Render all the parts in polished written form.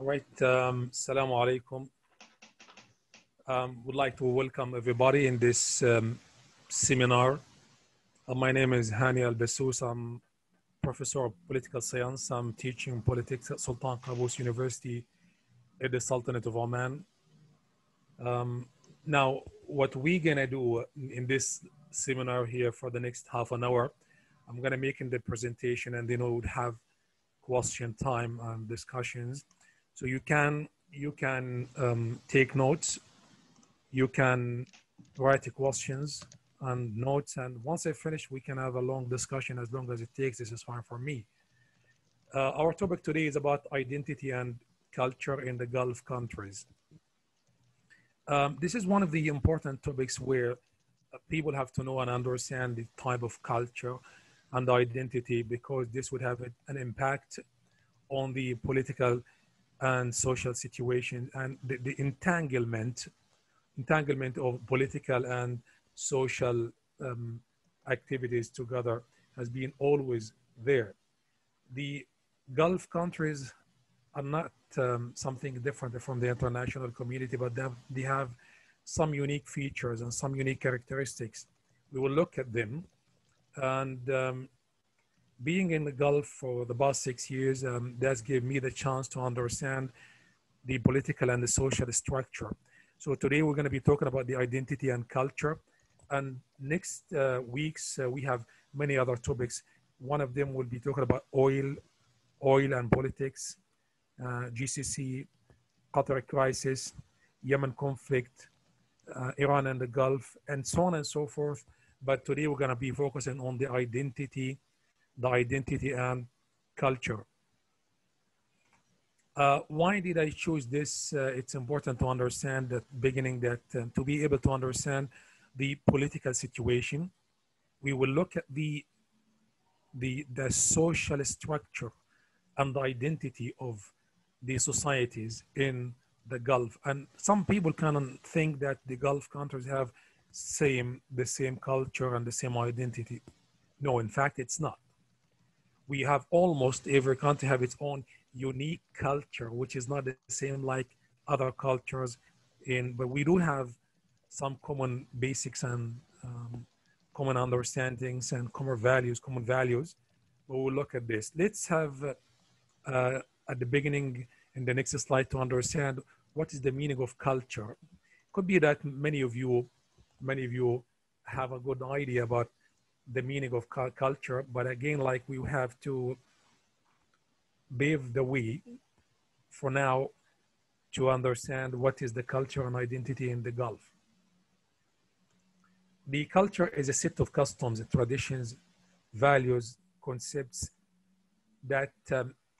All right, Assalamu alaikum. Would like to welcome everybody in this seminar. My name is Hani Albasoos. I'm professor of political science. I'm teaching politics at Sultan Qaboos University in the Sultanate of Oman. Now, what we're gonna do in this seminar here for the next half an hour, I'm gonna make in the presentation, and then we would have question time and discussions. So you can take notes, you can write the questions and notes, and once I finish, we can have a long discussion as long as it takes. This is fine for me. Our topic today is about identity and culture in the Gulf countries. This is one of the important topics where people have to know and understand the type of culture and identity, because this would have an impact on the political and social situation, and the entanglement of political and social activities together has been always there. The Gulf countries are not something different from the international community, but they have some unique features and some unique characteristics. We will look at them. And being in the Gulf for the past 6 years, that's given me the chance to understand the political and the social structure. So today we're going to be talking about the identity and culture. And next weeks, we have many other topics. One of them will be talking about oil and politics, GCC, Qatar crisis, Yemen conflict, Iran and the Gulf, and so on and so forth. But today we're going to be focusing on the identity and culture. Why did I choose this? It's important to understand at the beginning that to be able to understand the political situation, we will look at the social structure and the identity of the societies in the Gulf. And some people can think that the Gulf countries have the same culture and the same identity. No, in fact, it's not. We have almost every country have its own unique culture, which is not the same like other cultures but we do have some common basics and common understandings and common values. But we'll look at this. Let's have at the beginning in the next slide to understand what is the meaning of culture. Could be that many of you have a good idea about the meaning of culture, but again, like, we have to pave the way for now to understand what is the culture and identity in the Gulf. The culture is a set of customs, traditions, values, concepts that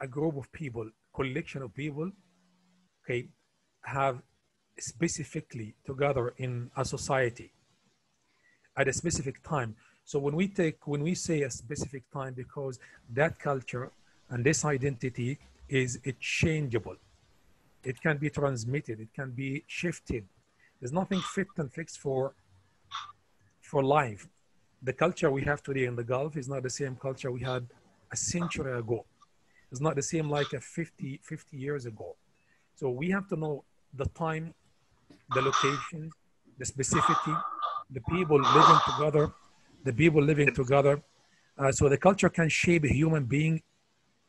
a group of people, collection of people, okay, have specifically together in a society at a specific time. So when we say a specific time, because that culture and this identity is changeable. It can be transmitted, it can be shifted. There's nothing fit and fixed for life. The culture we have today in the Gulf is not the same culture we had a century ago. It's not the same like 50 years ago. So we have to know the time, the location, the specificity, the people living together. So the culture can shape a human being.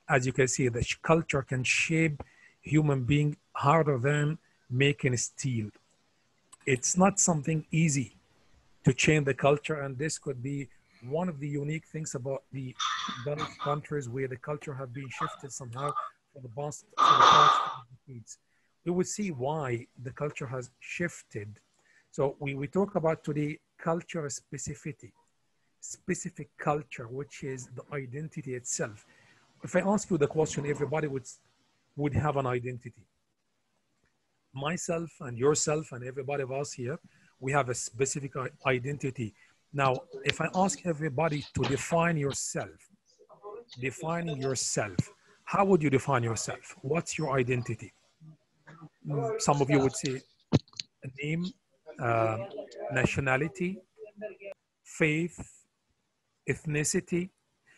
As you can see, the culture can shape human being harder than making steel. It's not something easy to change the culture, and this could be one of the unique things about the Gulf countries, where the culture have been shifted somehow for the past decades. We will see why the culture has shifted. So we talk about today culture specificity, specific culture, which is the identity itself. If I ask you the question, everybody would have an identity. Myself and yourself and everybody of us here, we have a specific identity. Now, if I ask everybody to define yourself, how would you define yourself? What's your identity? Some of you would say a name, nationality, faith, ethnicity.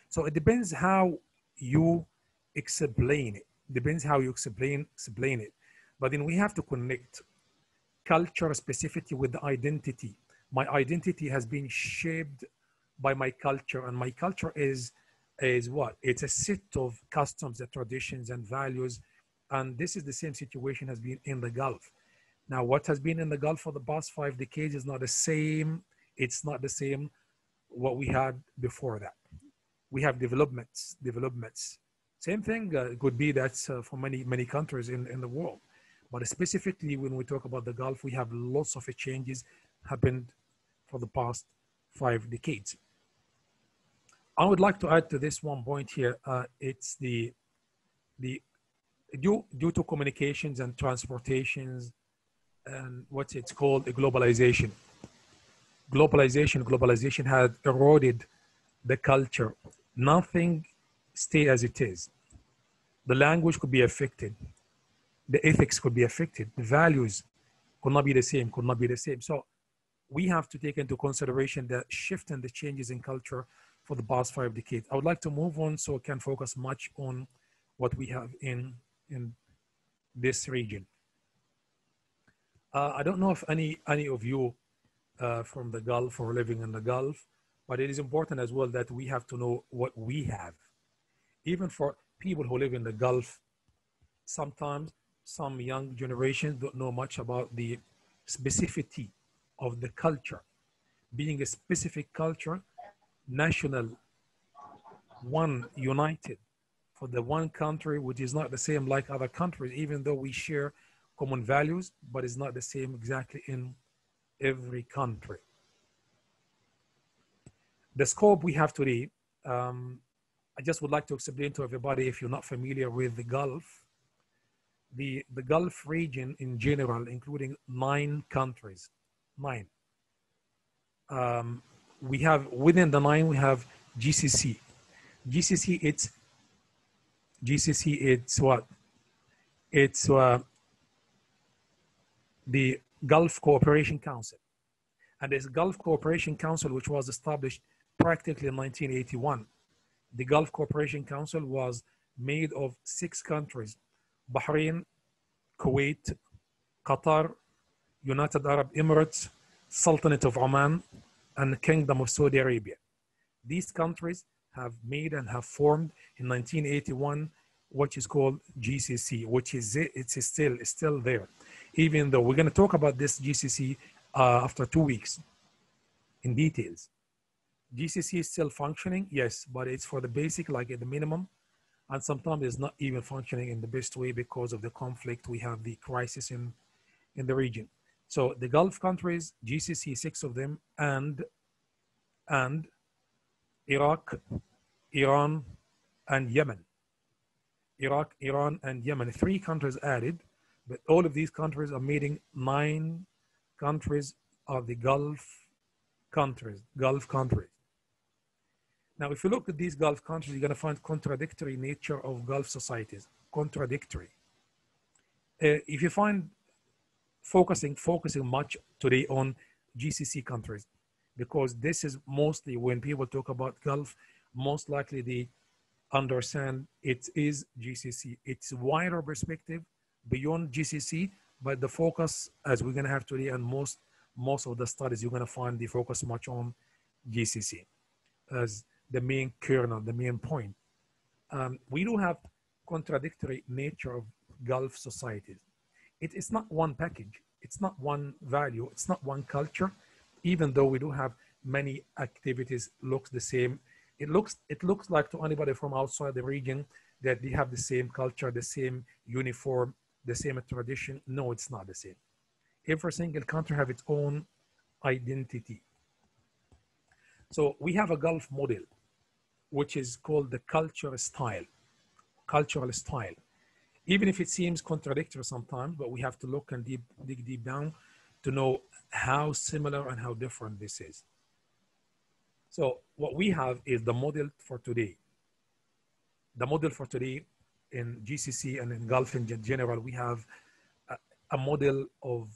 So it depends how you explain it. depends how you explain it. But then we have to connect culture specificity with the identity. My identity has been shaped by my culture, and my culture is what? It's a set of customs and traditions and values. And this is the same situation has been in the Gulf. Now, what has been in the Gulf for the past 5 decades is not the same. It's not the same what we had before that. We have developments. Same thing could be that's for many countries in the world. But specifically when we talk about the Gulf, we have lots of changes happened for the past 5 decades. I would like to add to this one point here. It's the due to communications and transportations and what it's called globalization. Globalization had eroded the culture. Nothing stay as it is. The language could be affected. The ethics could be affected. The values could not be the same, So we have to take into consideration the shift and the changes in culture for the past 5 decades. I would like to move on so I can focus much on what we have in this region. I don't know if any of you from the Gulf or living in the Gulf, but it is important as well that we have to know what we have. Even for people who live in the Gulf, sometimes some young generations don't know much about the specificity of the culture. Being a specific culture, national, one united for the one country, which is not the same like other countries, even though we share common values, but it's not the same exactly in every country. The scope we have today, I just would like to explain to everybody, if you're not familiar with the Gulf, the Gulf region in general, including 9 countries, 9. We have, within the 9, we have GCC. GCC, it's what? It's the Gulf Cooperation Council. And this Gulf Cooperation Council, which was established practically in 1981, the Gulf Cooperation Council was made of 6 countries: Bahrain, Kuwait, Qatar, United Arab Emirates, Sultanate of Oman, and the Kingdom of Saudi Arabia. These countries have made and have formed in 1981 what is called GCC, which is it's still there. Even though we're going to talk about this GCC after 2 weeks in details. GCC is still functioning, yes, but it's for the basic, like at the minimum, and sometimes it's not even functioning in the best way because of the conflict. We have the crisis in the region. So the Gulf countries, GCC, 6 of them, and Iraq, Iran, and Yemen. Iraq, Iran, and Yemen, 3 countries added, but all of these countries are making 9 countries of the Gulf countries. Now, if you look at these Gulf countries, you're going to find contradictory nature of Gulf societies. Contradictory. If you find focusing much today on GCC countries, because this is mostly when people talk about Gulf, most likely they understand it is GCC. It's a wider perspective beyond GCC, but the focus, as we're going to have today, and most of the studies, you're going to find the focus much on GCC as the main kernel, the main point. We do have contradictory nature of Gulf societies. It's not one package. It's not one value. It's not one culture, even though we do have many activities looks the same. It looks like to anybody from outside the region that they have the same culture, the same uniform, the same tradition. No, it's not the same. Every single country have its own identity. So we have a Gulf model, which is called the cultural style. Even if it seems contradictory sometimes, but we have to look and dig deep down to know how similar and how different this is. So what we have is the model for today. The model for today in GCC and in Gulf in general, we have a model of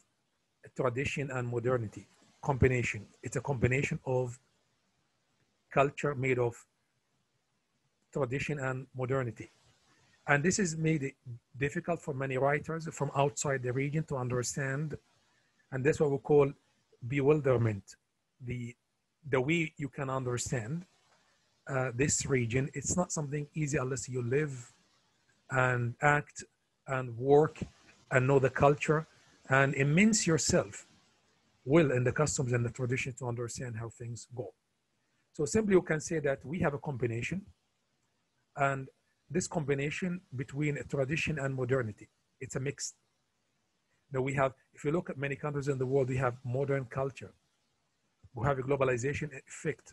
tradition and modernity combination. It's a combination of culture made of tradition and modernity. And this has made it difficult for many writers from outside the region to understand. And that's what we call bewilderment. The way you can understand this region, it's not something easy unless you live and act and work and know the culture and immerse yourself well in the customs and the tradition to understand how things go. So simply you can say that we have a combination, and this combination between tradition and modernity, it's a mix. Now we have, if you look at many countries in the world, we have modern culture. We have a globalization effect.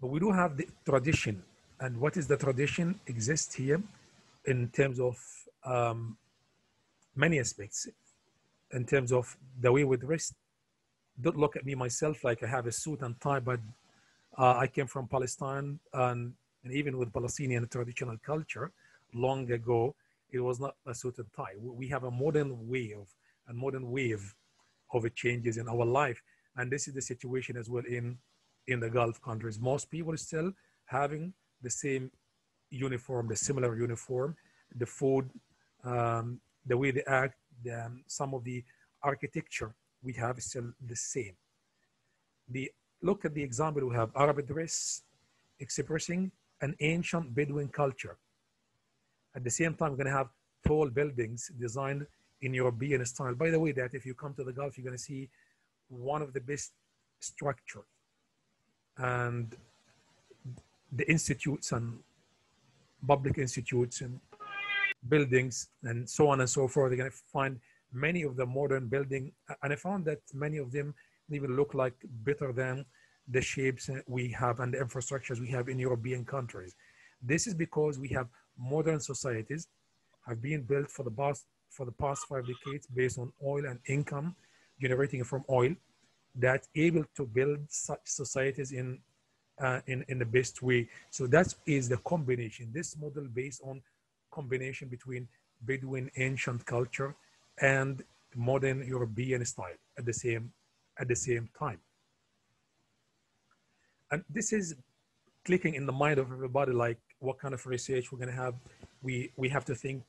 But we do have the tradition. And what is the tradition exists here in terms of many aspects. In terms of the way we dress, don't look at me myself like I have a suit and tie, but I came from Palestine, and even with Palestinian traditional culture, long ago, it was not a suit and tie. We have a modern wave of changes in our life. And this is the situation as well in the Gulf countries. Most people are still having the same uniform, the similar uniform, the food, the way they act, some of the architecture we have is still the same. Look at the example we have, Arabic dress expressing an ancient Bedouin culture. At the same time, we're going to have tall buildings designed in European style. By the way, that if you come to the Gulf, you're going to see one of the best structures and the institutes and public institutes and buildings and so on and so forth. They're going to find many of the modern building, and I found that many of them even look like better than the shapes we have and the infrastructures we have in European countries. This is because we have modern societies have been built for the past 5 decades based on oil and income generating from oil, that able to build such societies in the best way. So that is the combination, this model based on combination between Bedouin ancient culture and modern European style at the same time. And this is clicking in the mind of everybody, like what kind of research we're going to have. We have to think,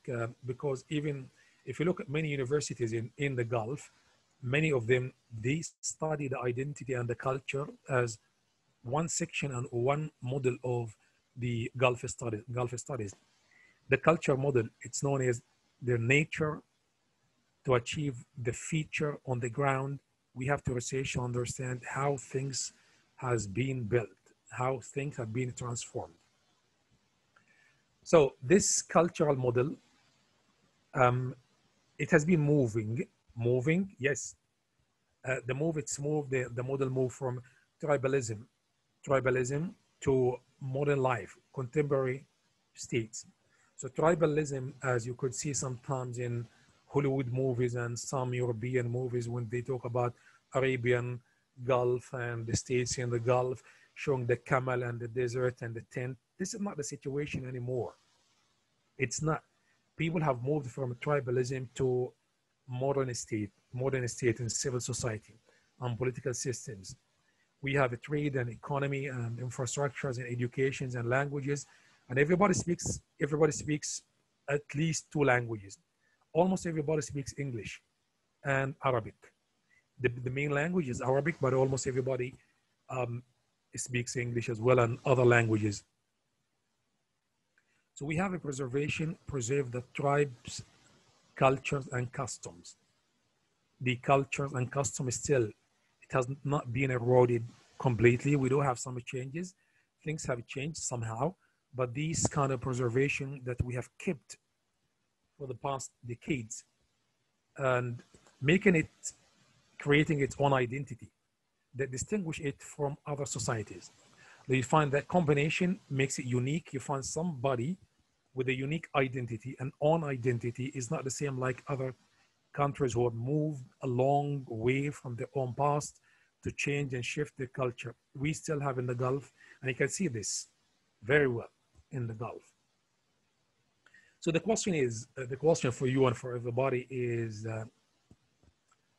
because even if you look at many universities in the Gulf, many of them, they study the identity and the culture as one section and one model of the Gulf studies. The culture model, it's known as their nature to achieve the feature on the ground. We have to research to understand how things has been built, how things have been transformed. So this cultural model, it has been moving, yes. The model moved from tribalism to modern life, contemporary states. So tribalism, as you could see sometimes in Hollywood movies and some European movies, when they talk about Arabian Gulf and the states in the Gulf, showing the camel and the desert and the tent. This is not the situation anymore. It's not. People have moved from tribalism to modern state and civil society and political systems. We have a trade and economy and infrastructures and educations and languages, and everybody speaks at least 2 languages. Almost everybody speaks English and Arabic. The main language is Arabic, but almost everybody speaks English as well and other languages. So we have a preserve the tribes, cultures and customs. The cultures and customs still, it has not been eroded completely. We do have some changes. Things have changed somehow, but these kind of preservation that we have kept for the past decades and creating its own identity that distinguish it from other societies. You find that combination makes it unique. You find somebody with a unique identity, an own identity is not the same like other countries who have moved a long way from their own past to change and shift their culture. We still have in the Gulf, and you can see this very well in the Gulf. So the question for you and for everybody is,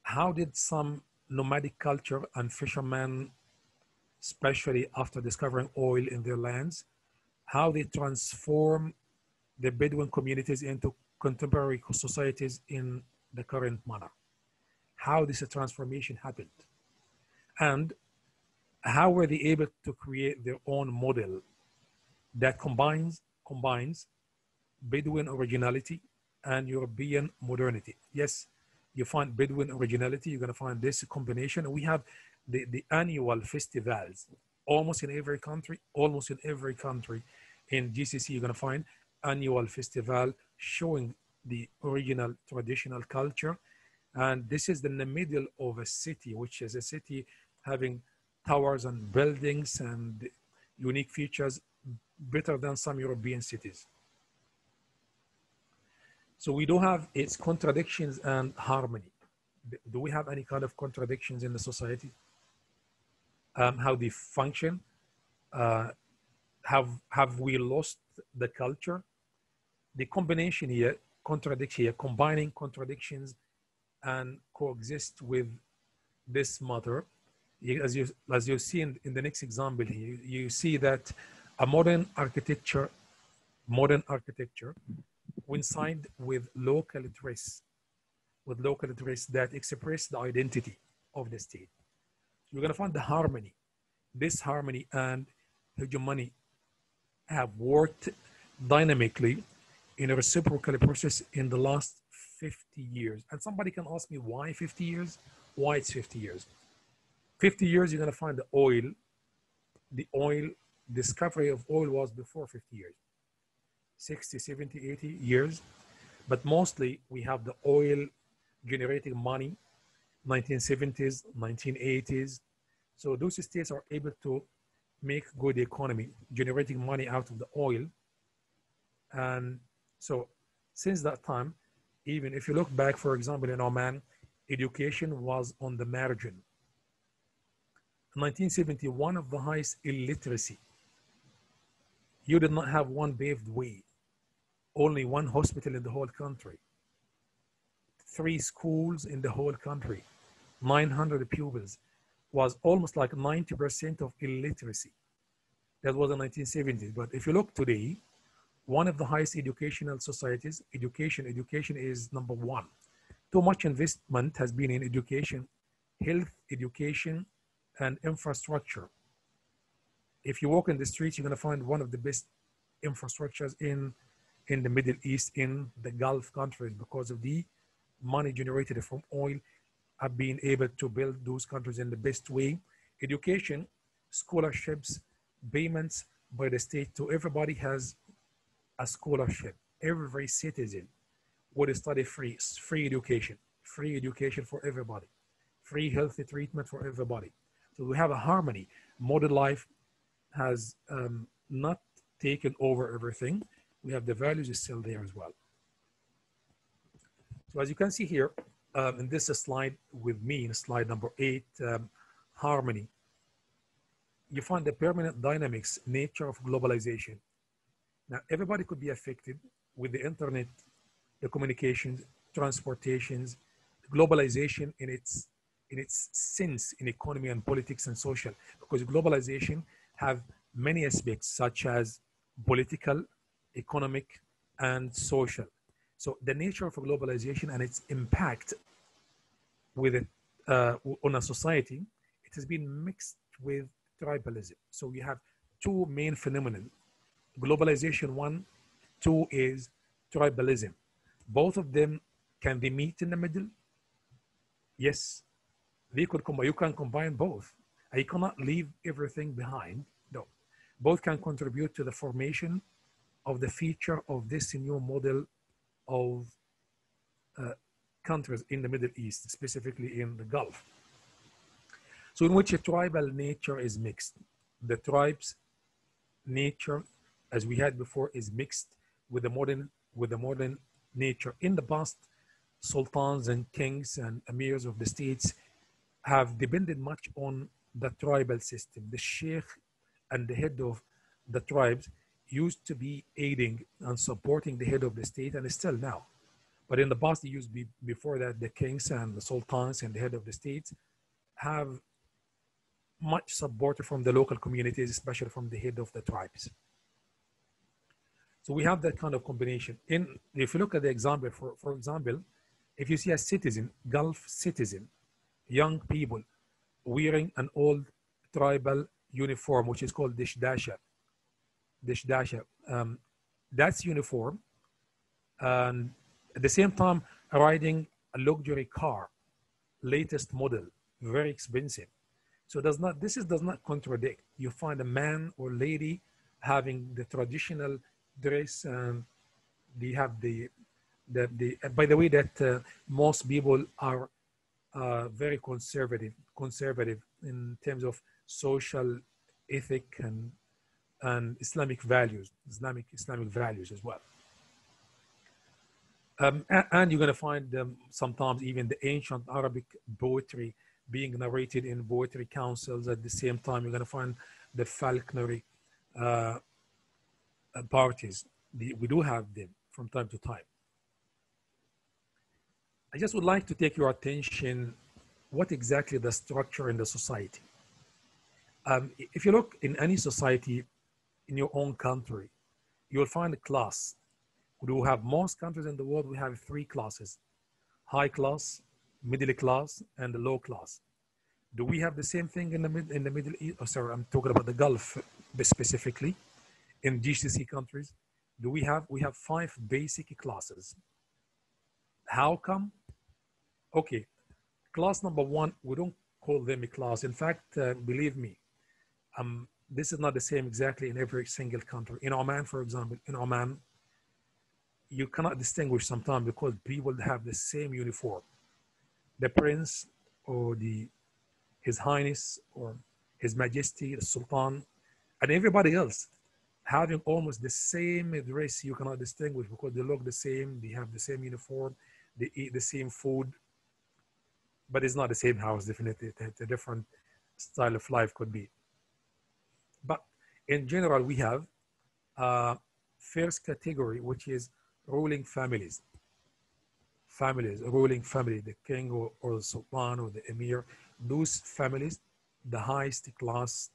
how did some nomadic culture and fishermen, especially after discovering oil in their lands, how they transform the Bedouin communities into contemporary societies in the current manner. How this transformation happened, and how were they able to create their own model that combines Bedouin originality and European modernity. Yes, you find Bedouin originality, you're going to find this combination. We have the annual festivals almost in every country, in GCC, you're going to find annual festival showing the original traditional culture. And this is in the middle of a city, which is a city having towers and buildings and unique features better than some European cities. So we do have its contradictions and harmony. Do we have any kind of contradictions in the society? How they function? Have we lost the culture? The combination here, combining contradictions and coexist with this mother. As you see in the next example here, you see that a modern architecture coincide with local dress that express the identity of the state. You're going to find the harmony. This harmony and hegemony have worked dynamically in a reciprocal process in the last 50 years. And somebody can ask me why 50 years? Why it's 50 years? 50 years, you're going to find the oil discovery of oil was before 50 years. 60, 70, 80 years. But mostly we have the oil generating money, 1970s, 1980s. So those states are able to make good economy, generating money out of the oil. And so since that time, even if you look back, for example, in Oman, education was on the margin. In 1970, one of the highest illiteracy. You did not have one paved way, only one hospital in the whole country, 3 schools in the whole country, 900 pupils, was almost like 90% of illiteracy. That was in 1970s. But if you look today, one of the highest educational societies, education is number one. Too much investment has been in education, health, education, and infrastructure. If you walk in the streets, you're going to find one of the best infrastructures in the Middle East, in the Gulf countries, because of the money generated from oil, have been able to build those countries in the best way. Education, scholarships, payments by the state to everybody has a scholarship. Every citizen would study free education for everybody, free healthy treatment for everybody. So we have a harmony. Modern life has not taken over everything. We have the values is still there as well. So as you can see here, in this slide with me, in slide number 8, harmony, you find the permanent dynamics nature of globalization. Now, everybody could be affected with the internet, the communications, transportations, globalization in its sense in economy and politics and social, because globalization have many aspects such as political, economic, and social. So the nature of globalization and its impact with it on a society, it has been mixed with tribalism. So we have 2 main phenomena. Globalization 1, 2 is tribalism. Both of them, can they meet in the middle? Yes, they could combine. You can combine both. You cannot leave everything behind. No, both can contribute to the formation of the feature of this new model of countries in the Middle East, specifically in the Gulf. So in which a tribal nature is mixed. The tribes nature, as we had before, is mixed with the modern nature. In the past, sultans and kings and emirs of the states have depended much on the tribal system. The sheikh and the head of the tribes used to be aiding and supporting the head of the state, and still now. But in the past, it used to be before that, the kings and the sultans and the head of the states have much support from the local communities, especially from the head of the tribes. So we have that kind of combination. If you look at the example, for example, if you see a citizen, Gulf citizen, young people wearing an old tribal uniform, which is called dishdasha. Dishdasha. That's uniform. And at the same time, riding a luxury car, latest model, very expensive. So does not contradict. You find a man or lady having the traditional dress, and they have by the way that most people are very conservative in terms of social ethic and Islamic values as well. And you're going to find sometimes even the ancient Arabic poetry being narrated in poetry councils. At the same time, you're going to find the falconry parties. We do have them from time to time. I just would like to take your attention, what exactly the structure in the society. If you look in any society in your own country, you'll find a class. We do have most countries in the world, we have three classes: high class, middle class, and the low class. Do we have the same thing in the Middle East? Oh, sorry, I'm talking about the Gulf specifically. In GCC countries, we have 5 basic classes. How come? Okay, class number 1, we don't call them a class. In fact, believe me, this is not the same exactly in every single country. In Oman, for example, you cannot distinguish sometimes because people have the same uniform. The prince or His Highness or His Majesty, the Sultan, and everybody else having almost the same dress, you cannot distinguish because they look the same, they have the same uniform, they eat the same food, but it's not the same house, definitely. It's a different style of life could be. But in general, we have first category, which is ruling families. Ruling family, the king or the sultan or the emir, those families, the highest class,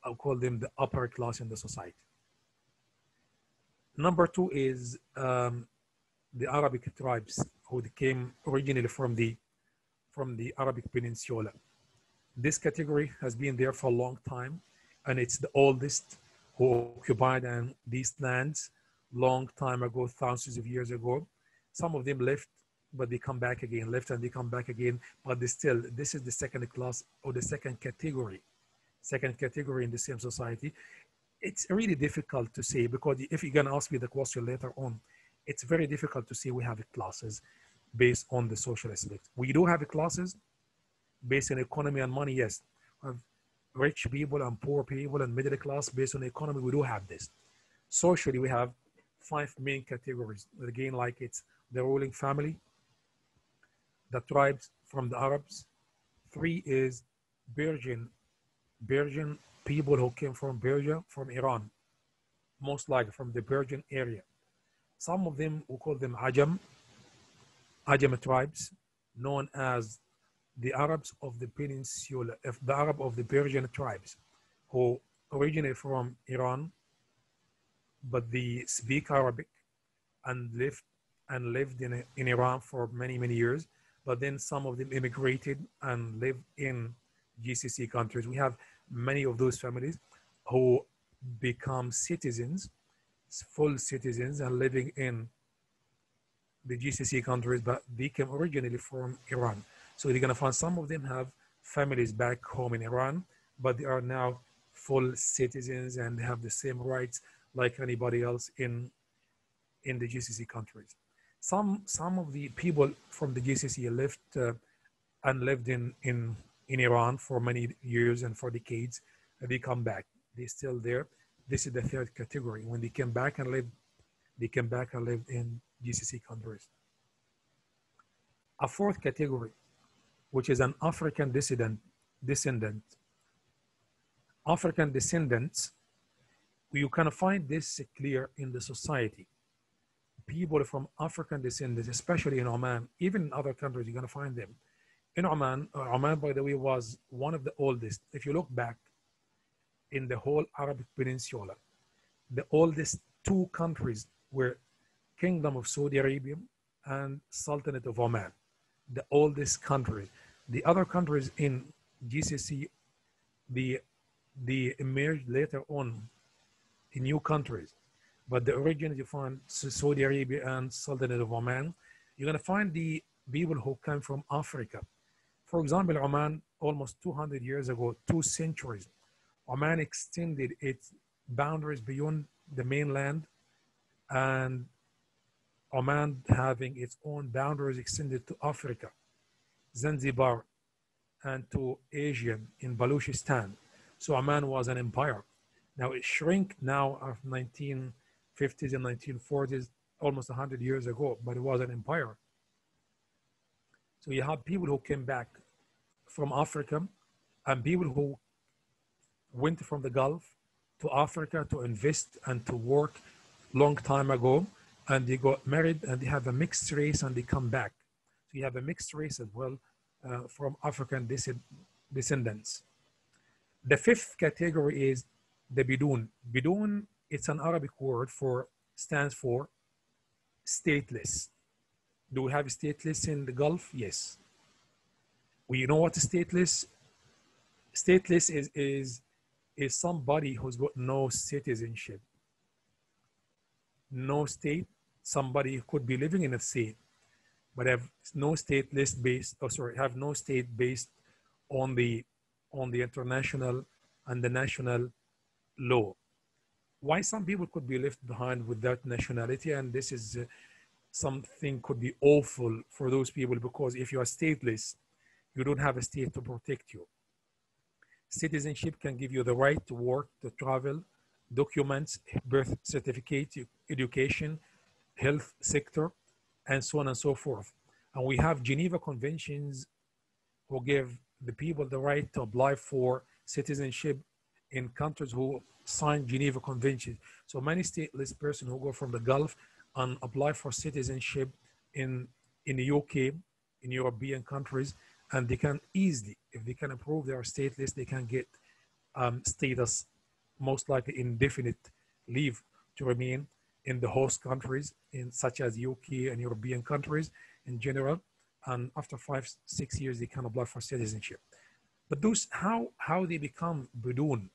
I'll call them the upper class in the society. Number 2 is the Arabic tribes who came originally from the Arabic Peninsula. This category has been there for a long time, and it's the oldest who occupied these lands long time ago, thousands of years ago. Some of them left, but they come back again, left and they come back again, but this is the second class or the second category in the same society. It's really difficult to say, because if you're gonna ask me the question later on, it's very difficult to say we have classes based on the social aspect. We do have classes based on economy and money, yes. We have rich people and poor people and middle class based on the economy, we do have this. Socially, we have 5 main categories. Again, like it's the ruling family, the tribes from the Arabs. 3 is Persian people who came from Persia, from Iran, most likely from the Persian area. Some of them, we call them Ajam tribes, known as the Arabs of the Peninsula, the Arab of the Persian tribes, who originate from Iran, but they speak Arabic and lived in Iran for many, many years. But then some of them immigrated and lived in GCC countries. We have many of those families who become citizens, full citizens, and living in the GCC countries, but they came originally from Iran. So you're gonna find some of them have families back home in Iran, but they are now full citizens and they have the same rights like anybody else in the GCC countries. Some of the people from the GCC lived in Iran for many years and for decades. They come back. They're still there. This is the 3rd category. When they came back and lived in GCC countries. A 4th category, which is an African descendant. African descendants, you can find this clear in the society. People from African descendants, especially in Oman, even in other countries, you're going to find them. In Oman, by the way, was one of the oldest. If you look back in the whole Arabic Peninsula, the oldest two countries were Kingdom of Saudi Arabia and Sultanate of Oman, the oldest countries. The other countries in GCC, they emerged later on in new countries. But the origin, you find Saudi Arabia and Sultanate of Oman. You're going to find the people who come from Africa. For example, Oman, almost 200 years ago, 2 centuries, Oman extended its boundaries beyond the mainland, and Oman having its own boundaries extended to Africa, Zanzibar, and to Asia in Baluchistan. So Oman was an empire. Now it shrank now of 1950s and 1940s, almost 100 years ago, but it was an empire. So you have people who came back from Africa and people who went from the Gulf to Africa to invest and to work long time ago, and they got married and they have a mixed race and they come back. So you have a mixed race as well from African descendants. The fifth category is the Bidun. Bidun, it's an Arabic word stands for stateless. Do we have stateless in the Gulf? Yes. Well, you know what stateless? Stateless is somebody who's got no citizenship. No state, somebody who could be living in a state, but have no stateless based, have no state based on the international and the national law. Why some people could be left behind without nationality, and this is something could be awful for those people, because if you are stateless, you don't have a state to protect you. Citizenship can give you the right to work, to travel, documents, birth certificate, education, health sector, and so on and so forth. And we have Geneva Conventions who give the people the right to apply for citizenship in countries who signed Geneva Convention. So many stateless persons who go from the Gulf and apply for citizenship in the UK, in European countries, and they can easily, if they can prove they are stateless, they can get status, most likely indefinite leave to remain in the host countries, such as UK and European countries in general. And after 5-6 years, they can apply for citizenship. But those, how they become Bidun,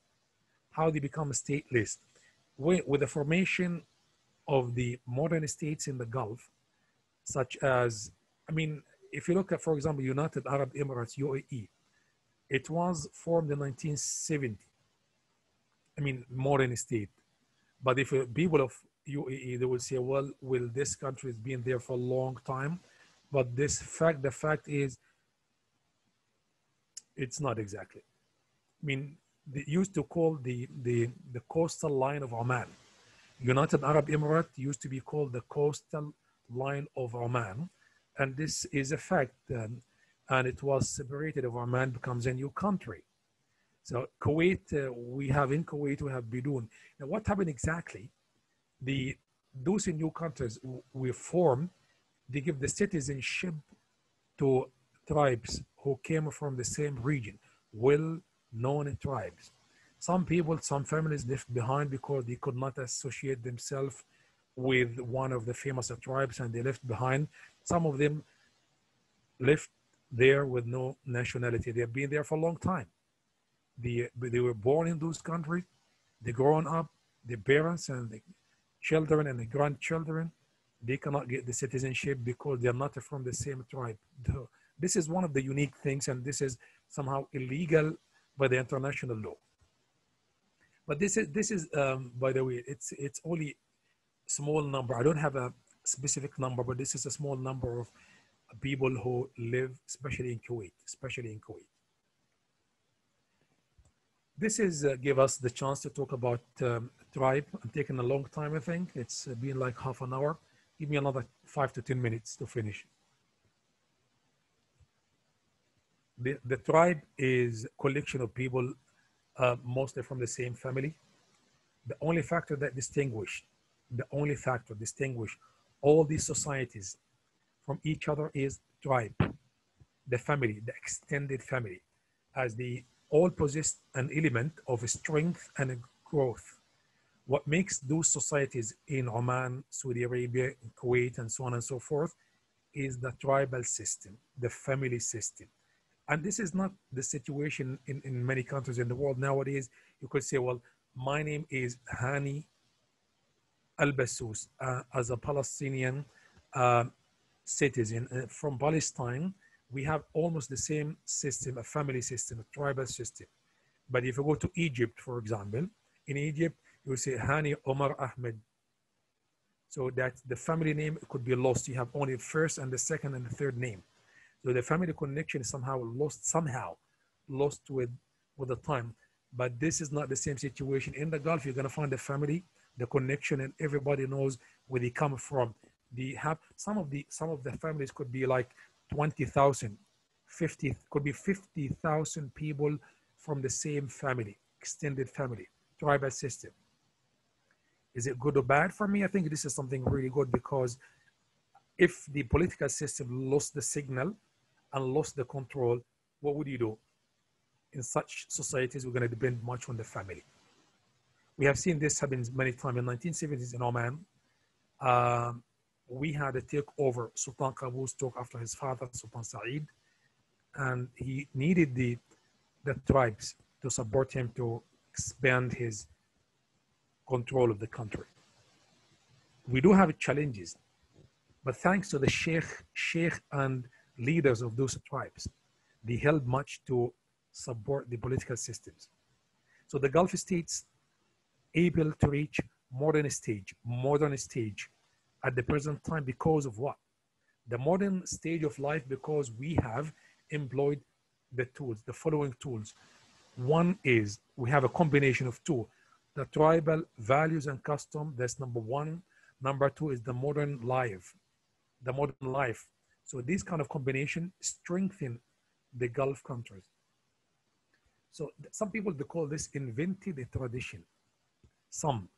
how they become stateless, with the formation of the modern states in the Gulf, such as, I mean, if you look at, for example, United Arab Emirates, UAE, it was formed in 1970. I mean, modern state. But if people of UAE, they will say, well, this country has been there for a long time. But the fact is, it's not exactly. I mean, they used to call the coastal line of Oman. United Arab Emirates used to be called the coastal line of Oman. And this is a fact. And it was separated of Oman, becomes a new country. So Kuwait, we have Bidun. Now what happened exactly? Those new countries we formed, they give the citizenship to tribes who came from the same region, well-known tribes. Some people, some families left behind because they could not associate themselves with one of the famous tribes and they left behind. Some of them left there with no nationality. They've been there for a long time. They were born in those countries. They grown up, the parents and the children and the grandchildren, they cannot get the citizenship because they're not from the same tribe. This is one of the unique things, and this is somehow illegal by the international law. But this is by the way, it's only small number. I don't have a specific number, but this is a small number of people who live, especially in Kuwait. This is give us the chance to talk about tribe. I'm taking a long time, I think. It's been like half an hour. Give me another 5 to 10 minutes to finish. The tribe is a collection of people, mostly from the same family. The only factor that distinguish all these societies from each other is tribe, the family, the extended family, as they all possess an element of strength and growth. What makes those societies in Oman, Saudi Arabia, Kuwait, and so on and so forth is the tribal system, the family system. And this is not the situation in many countries in the world nowadays. You could say, well, my name is Hani Albasoos. As a Palestinian citizen from Palestine, we have almost the same system, a family system, a tribal system. But if you go to Egypt, for example, in Egypt, you will say Hani Omar Ahmed. So that the family name could be lost. You have only the first and the second and the third name. So the family connection is somehow lost with the time. But this is not the same situation. In the Gulf, you're going to find the family, the connection, and everybody knows where they come from. They have some of the families could be like 20,000, 50, could be 50,000 people from the same family, extended family, tribal system. Is it good or bad for me? I think this is something really good, because if the political system lost the signal and lost the control, what would you do? In such societies, we're going to depend much on the family. We have seen this happen many times. In 1970s in Oman, we had a takeover. Sultan Qaboos took after his father, Sultan Saeed, and he needed the tribes to support him to expand his control of the country. We do have challenges, but thanks to the sheikh and leaders of those tribes, they helped much to support the political systems. So the Gulf states able to reach modern stage at the present time because of what? The modern stage of life, because we have employed the tools, the following tools. One is we have a combination of two. The tribal values and custom, that's number one. Number two is the modern life. So this kind of combination strengthen the Gulf countries. So some people, they call this invented a tradition. Some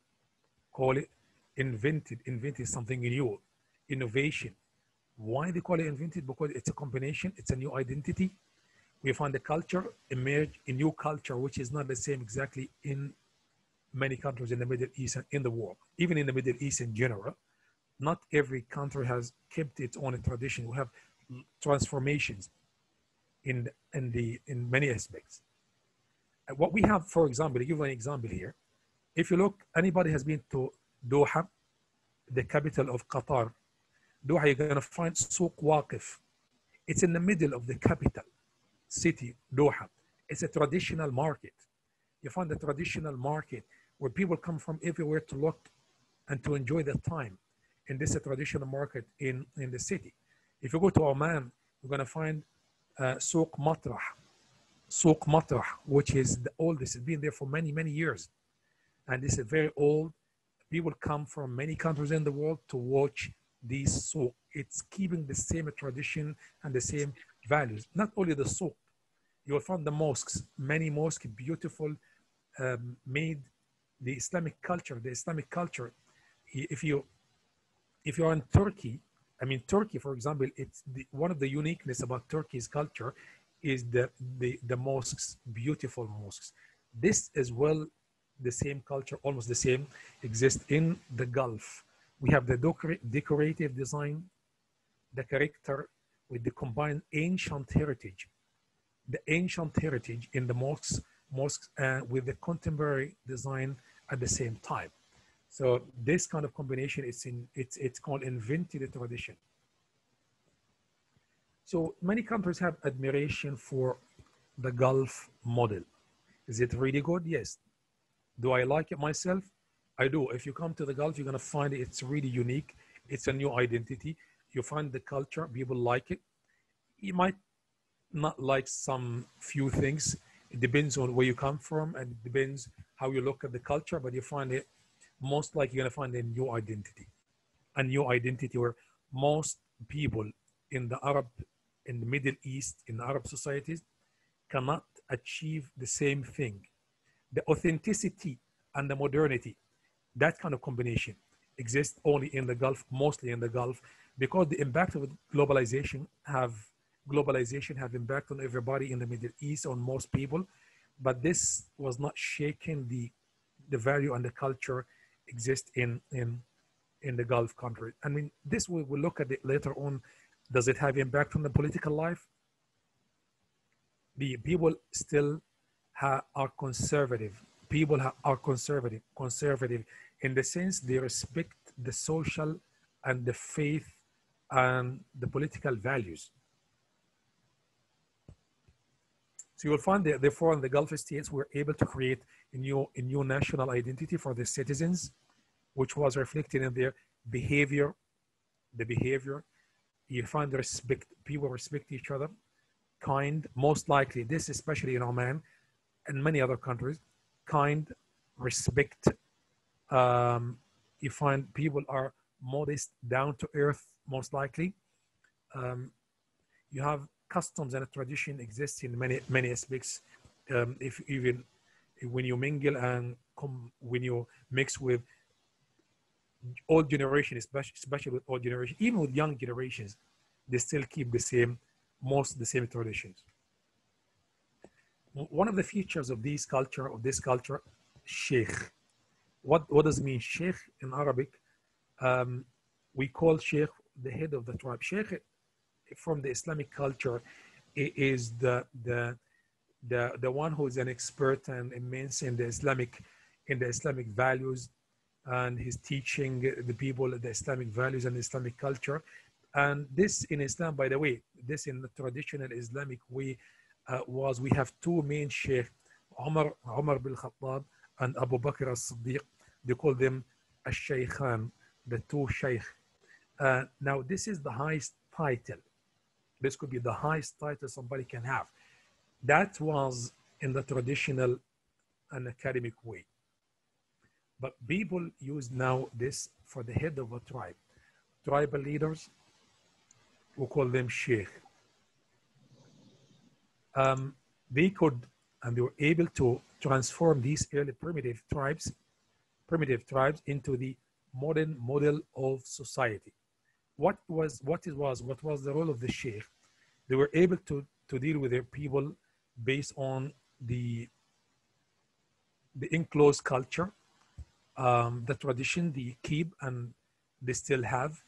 call it invented something new, innovation. Why they call it invented? Because it's a combination, it's a new identity. We find the culture emerge, a new culture, which is not the same exactly in many countries in the Middle East and in the world. Even in the Middle East in general, not every country has kept its own tradition. We have transformations in many aspects. What we have, for example, to give you an example here, if you look, anybody has been to Doha, the capital of Qatar. Doha, you're going to find Souq Waqif. It's in the middle of the capital city, Doha. It's a traditional market. You find the traditional market where people come from everywhere to look and to enjoy the time in this traditional market in the city. If you go to Oman, you're going to find Souq Matrah, which is the oldest. It's been there for many, many years. And this is very old. People come from many countries in the world to watch these souq. It's keeping the same tradition and the same values. Not only the souq, you will find the mosques, many mosques, beautiful, made the Islamic culture. If you are in Turkey, Turkey, for example, it's one of the uniqueness about Turkey's culture is the mosques, beautiful mosques. This as well, the same culture, almost the same, exists in the Gulf. We have the decorative design, the character with the combined ancient heritage. The ancient heritage in the mosques with the contemporary design at the same time. So this kind of combination, it's called invented tradition. So many countries have admiration for the Gulf model. Is it really good? Yes. Do I like it myself? I do. If you come to the Gulf, you're going to find it's really unique. It's a new identity. You find the culture, people like it. You might not like some few things. It depends on where you come from, and it depends how you look at the culture, but you find it most likely you're going to find a new identity where most people in the Middle East, in the Arab societies, cannot achieve the same thing. The authenticity and the modernity, that kind of combination exists only in the Gulf, mostly in the Gulf, because the impact of globalization have impact on everybody in the Middle East, on most people, but this was not shaking the value and the culture exist in the Gulf countries. I mean, this we'll look at it later on. Does it have impact on the political life? The people still are conservative. People are conservative in the sense they respect the social and the faith and the political values. So you'll find that therefore in the Gulf states were able to create a new national identity for the citizens, which was reflected in their behavior, the behavior. You find respect, people respect each other, kind, most likely, this especially in Oman and many other countries, kind, respect. You find people are modest, down to earth, most likely. You have customs and a tradition exists in many aspects. If even when you mingle and when you mix with old generation, especially with old generation, even with young generations, they still keep the same traditions. One of the features of this culture, sheikh. What does it mean, sheikh in Arabic? We call sheikh the head of the tribe. Sheikh from the Islamic culture is the one who is an expert and immense in the Islamic values, and he's teaching the people the Islamic values and Islamic culture. And this in Islam, by the way, this in the traditional Islamic way we have two main sheikh, Umar bin Khattab and Abu Bakr as-Siddiq. They call them al-Shaykhan, the two sheikh. Now this is the highest title. This could be the highest title somebody can have. That was in the traditional and academic way. But people use now this for the head of a tribe. Tribal leaders, we call them sheikh. They could, and they were able to transform these early primitive tribes into the modern model of society. What was the role of the sheikh? They were able to deal with their people based on the enclosed culture, the tradition they keep and they still have.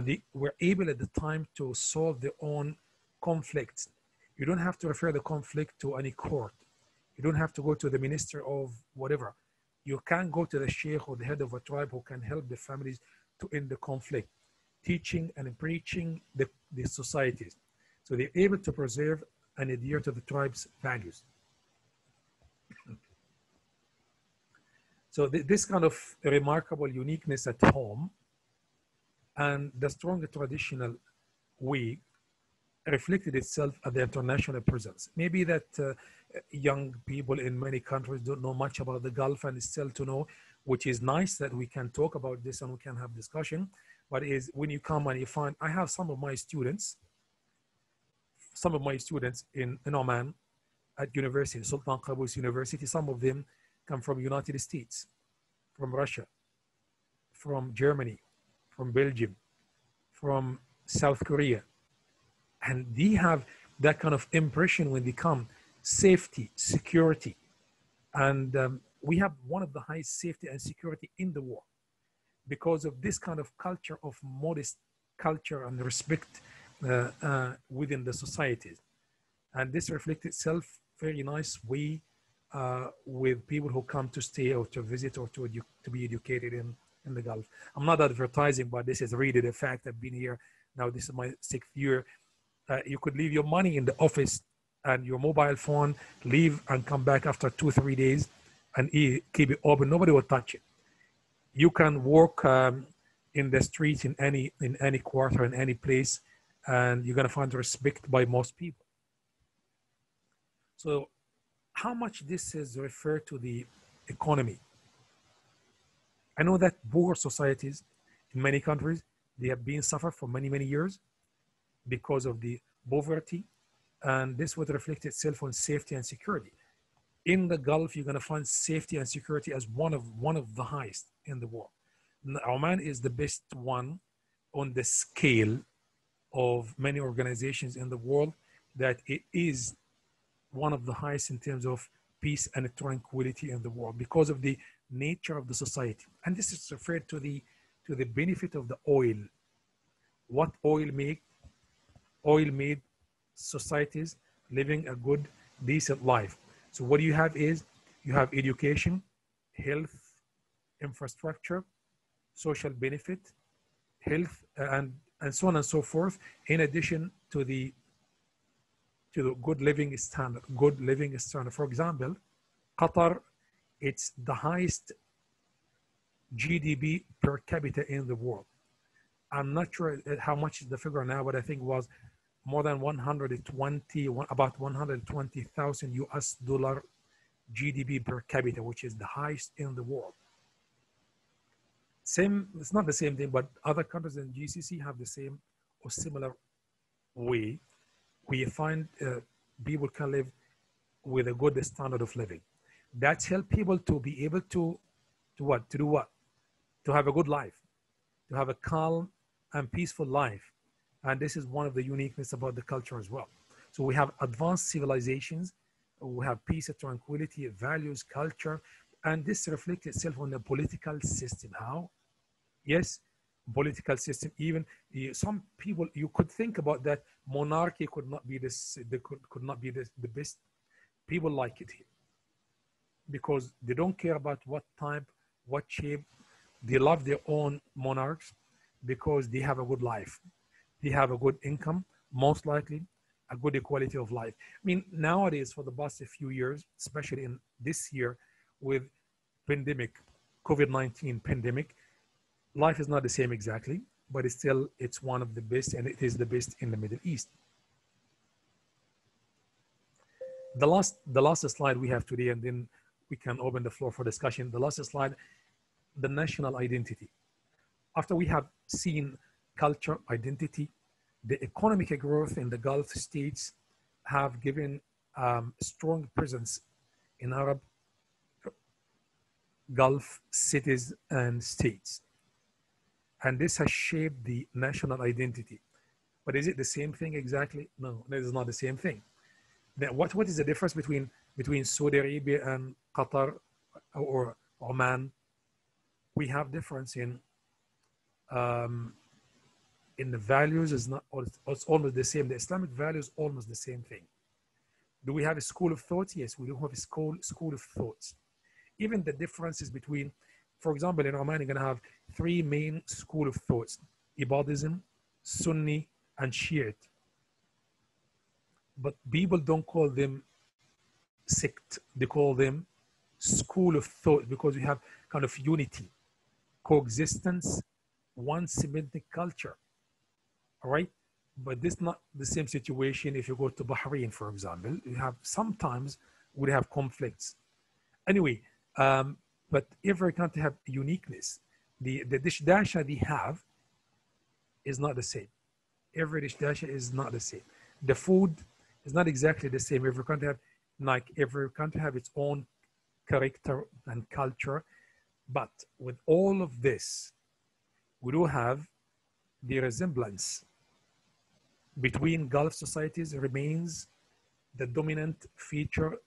They were able at the time to solve their own conflicts. You don't have to refer the conflict to any court. You don't have to go to the minister of whatever. You can go to the sheikh or the head of a tribe who can help the families to end the conflict, teaching and preaching the societies. So they're able to preserve and adhere to the tribe's values. So this kind of remarkable uniqueness at home and the strong traditional way reflected itself at the international presence. Maybe that young people in many countries don't know much about the Gulf and still to know, which is nice that we can talk about this and we can have discussion. But is when you come and you find, I have some of my students in Oman at university, Sultan Qaboos University. Some of them come from United States, from Russia, from Germany, from Belgium, from South Korea. And they have that kind of impression when they come, safety, security. And we have one of the highest safety and security in the world because of this kind of culture of modest culture and respect within the societies. And this reflects itself very nice way with people who come to stay or to visit or to be educated in the Gulf. I'm not advertising, but this is really the fact. I've been here now. This is my 6th year. You could leave your money in the office and your mobile phone, leave and come back after 2-3 days and keep it open. Nobody will touch it. You can walk in the streets in any quarter, in any place, and you're gonna find respect by most people. So how much this is referred to the economy? I know that poor societies in many countries, they have been suffered for many, many years because of the poverty, and this would reflect itself on safety and security. In the Gulf, you're gonna find safety and security as one of the highest in the world. Oman is the best one on the scale of many organizations in the world, that it is one of the highest in terms of peace and tranquility in the world because of the nature of the society. And this is referred to the benefit of the oil. What oil make? Oil made societies living a good, decent life. So what you have is, you have education, health, infrastructure, social benefit, health, and so on and so forth, in addition to the good living standard. Good living standard. For example, Qatar, it's the highest GDP per capita in the world. I'm not sure how much is the figure now, but I think it was more than 120, about 120,000 US dollar GDP per capita, which is the highest in the world. Same, it's not the same thing, but other countries in GCC have the same or similar way. We find people can live with a good standard of living. That's help people to be able to what? To do what? To have a good life, to have a calm and peaceful life. And this is one of the uniqueness about the culture as well. So we have advanced civilizations, we have peace and tranquility, values, culture, and this reflects itself on the political system. How? Yes, political system. Even some people, you could think about that monarchy could not be this, could not be this, the best. People like it here because they don't care about what type, what shape. They love their own monarchs because they have a good life. They have a good income, most likely, a good equality of life. I mean, nowadays, for the past few years, especially in this year with pandemic, COVID-19 pandemic, life is not the same exactly, but it's one of the best, and it is the best in the Middle East. The last slide we have today, and then we can open the floor for discussion. The last slide, the national identity. After we have seen culture, identity, the economic growth in the Gulf states have given strong presence in Arab Gulf cities and states. And this has shaped the national identity. But is it the same thing exactly? No, it is not the same thing. Now, what is the difference between Saudi Arabia and Qatar or Oman? We have difference in the values. Is not, it's almost the same. The Islamic values almost the same thing. Do we have a school of thought? Yes, we do have a school of thoughts. Even the differences between, for example, in Oman, you're going to have three main school of thoughts: Ibadism, Sunni, and Shiite. But people don't call them sect; they call them school of thought because we have kind of unity, coexistence, one Semitic culture. All right, but this is not the same situation if you go to Bahrain, for example. You have sometimes we have conflicts. Anyway, but every country have uniqueness. The dish dasha they have is not the same. Every dish dasha is not the same. The food is not exactly the same. Every country have its own character and culture. But with all of this, we do have the resemblance between Gulf societies remains the dominant feature,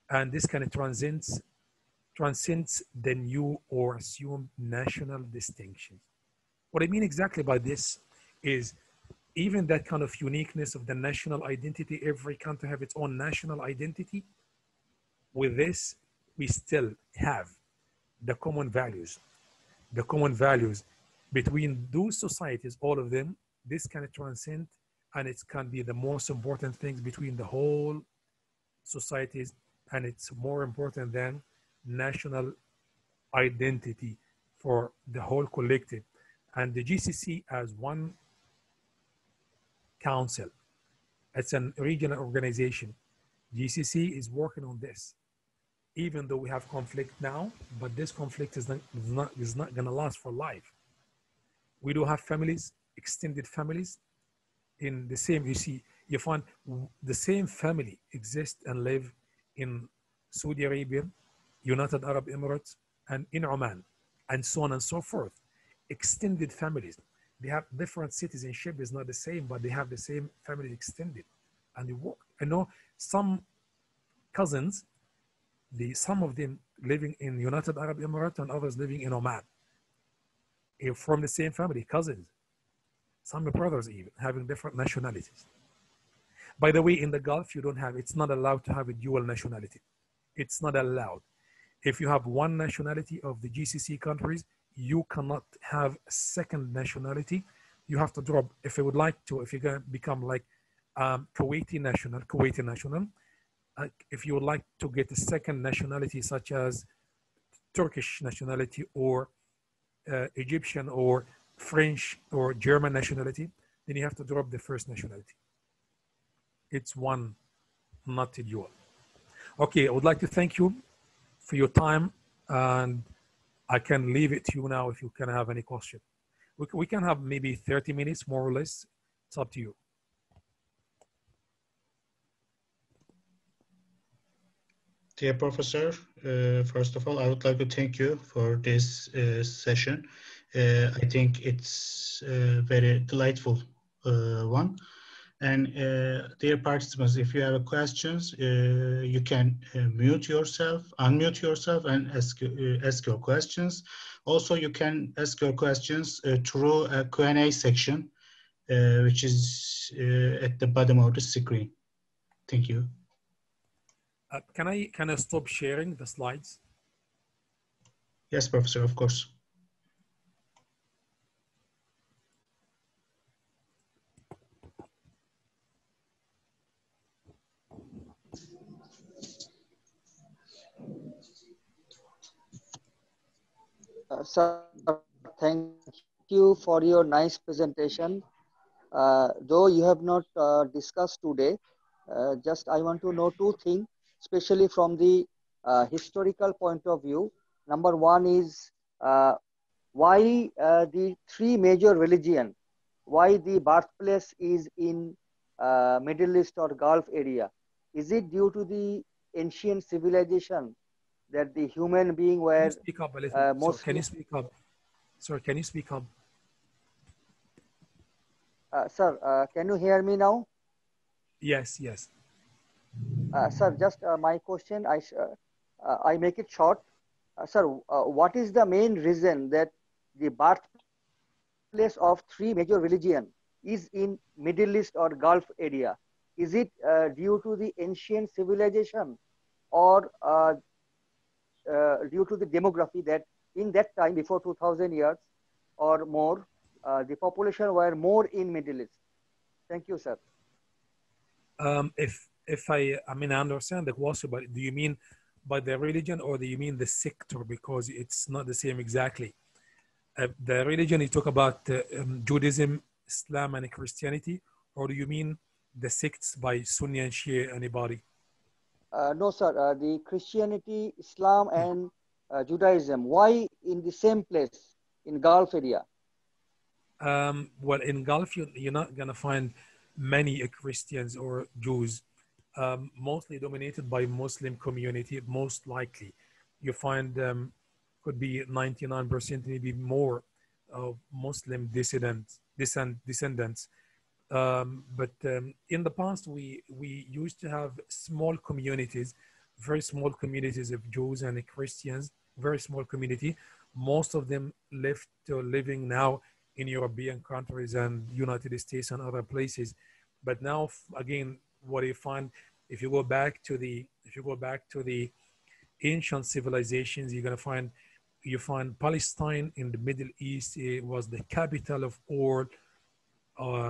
and this kind of transcends the new or assumed national distinctions. What I mean exactly by this is even that kind of uniqueness of the national identity, every country have its own national identity. With this, we still have the common values between those societies, all of them. This can transcend, and it can be the most important things between the whole societies, and it's more important than national identity for the whole collective. And the GCC as one council, it's a regional organization. GCC is working on this, even though we have conflict now, but this conflict is not going to last for life. We do have families, extended families in the same, you find the same family exist and live in Saudi Arabia, United Arab Emirates, and in Oman, and so on and so forth. Extended families. They have different citizenship, is not the same, but they have the same family extended, and they work. I know some cousins, some of them living in United Arab Emirates and others living in Oman. From the same family, cousins, some brothers even, having different nationalities. By the way, in the Gulf, you don't have, it's not allowed to have a dual nationality. It's not allowed. If you have one nationality of the GCC countries, you cannot have a second nationality. You have to drop, if you would like to, if you're going to become like Kuwaiti national, if you would like to get a second nationality, such as Turkish nationality or Egyptian or French or German nationality, then you have to drop the first nationality. It's one, not a dual. Okay, I would like to thank you for your time, and I can leave it to you now if you can have any question. We can have maybe 30 minutes, more or less. It's up to you. Dear Professor, first of all, I would like to thank you for this session. I think it's a very delightful one. And dear participants, if you have questions, you can unmute yourself, and ask your questions. Also, you can ask your questions through a Q&A section, which is at the bottom of the screen. Thank you. Can I stop sharing the slides? Yes, Professor, of course. Sir, thank you for your nice presentation. Though you have not discussed today, just I want to know two things, especially from the historical point of view. Number one is why the three major religion, why the birthplace is in Middle East or Gulf area? Is it due to the ancient civilization that the human being were? Can you speak up a little? Mostly, can you speak up? Sorry, can you speak up? Sir, can you hear me now? Yes, yes. Sir, just my question, I make it short. Sir, what is the main reason that the birthplace of three major religion is in Middle East or Gulf area? Is it due to the ancient civilization or due to the demography that in that time before 2000 years or more, the population were more in Middle East? Thank you, sir. If I mean, I understand the question, but do you mean by the religion or do you mean the sector? Because it's not the same exactly. The religion, you talk about Judaism, Islam, and Christianity, or do you mean the sects by Sunni and Shia, anybody? No, sir. The Christianity, Islam, and Judaism. Why in the same place in Gulf area? Well, in Gulf, you're not gonna find many Christians or Jews. Mostly dominated by Muslim community. Most likely, you find could be 99%, maybe more, of Muslim descendants. But in the past, we used to have small communities, very small communities of Jews and Christians, very small community. Most of them living now in European countries and United States and other places. But now, again, what you find, if you go back to the ancient civilizations, you're gonna find Palestine in the Middle East. It was the capital of all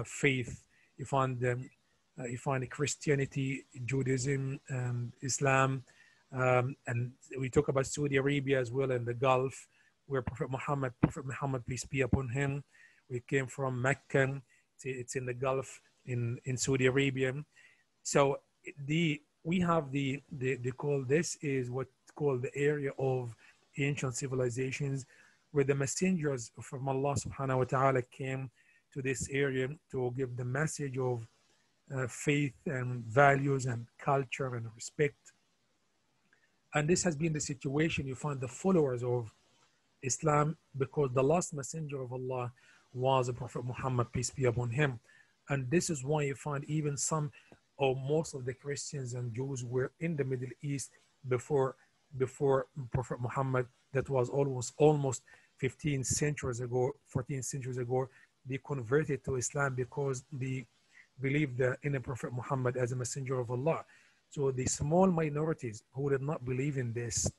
faith. You find Christianity, Judaism, and Islam, and we talk about Saudi Arabia as well, and the Gulf, where Prophet Muhammad, peace be upon him, we came from Mecca. It's in the Gulf in Saudi Arabia. So we have they call this is what's called the area of ancient civilizations, where the messengers from Allah subhanahu wa ta'ala came to this area to give the message of faith and values and culture and respect. And this has been the situation. You find the followers of Islam, because the last messenger of Allah was the Prophet Muhammad, peace be upon him. And this is why you find even some or most of the Christians and Jews were in the Middle East before before Prophet Muhammad, that was almost 15 centuries ago, 14 centuries ago, they converted to Islam because they believed in the Prophet Muhammad as a messenger of Allah. So the small minorities who did not believe in this,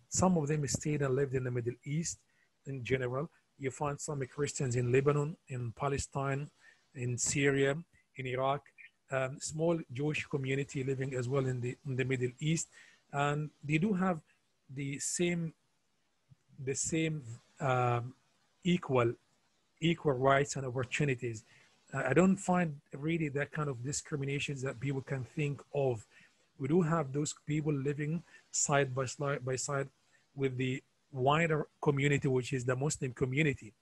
some of them stayed and lived in the Middle East in general. You find some Christians in Lebanon, in Palestine, in Syria, in Iraq, small Jewish community living as well in the Middle East. And they do have the same equal rights and opportunities. I don't find really that kind of discriminations that people can think of. We do have those people living side by side with the wider community, which is the Muslim community.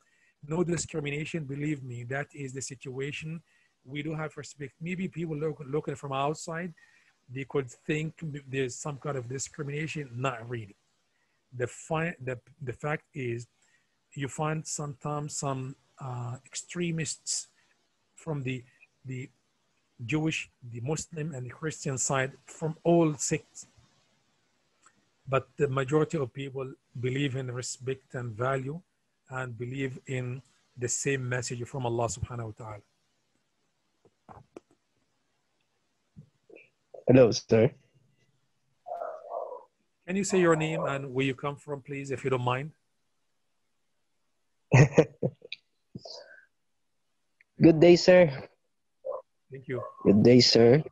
No discrimination, believe me, that is the situation. We do have respect. Maybe people looking from outside, they could think there's some kind of discrimination. Not really. The fact is, you find sometimes some extremists from the Jewish, the Muslim, and the Christian side, from all sects. But the majority of people believe in respect and value and believe in the same message from Allah subhanahu wa ta'ala. Hello, sir. Can you say your name and where you come from, please, if you don't mind? Good day, sir. Thank you. Good day, sir.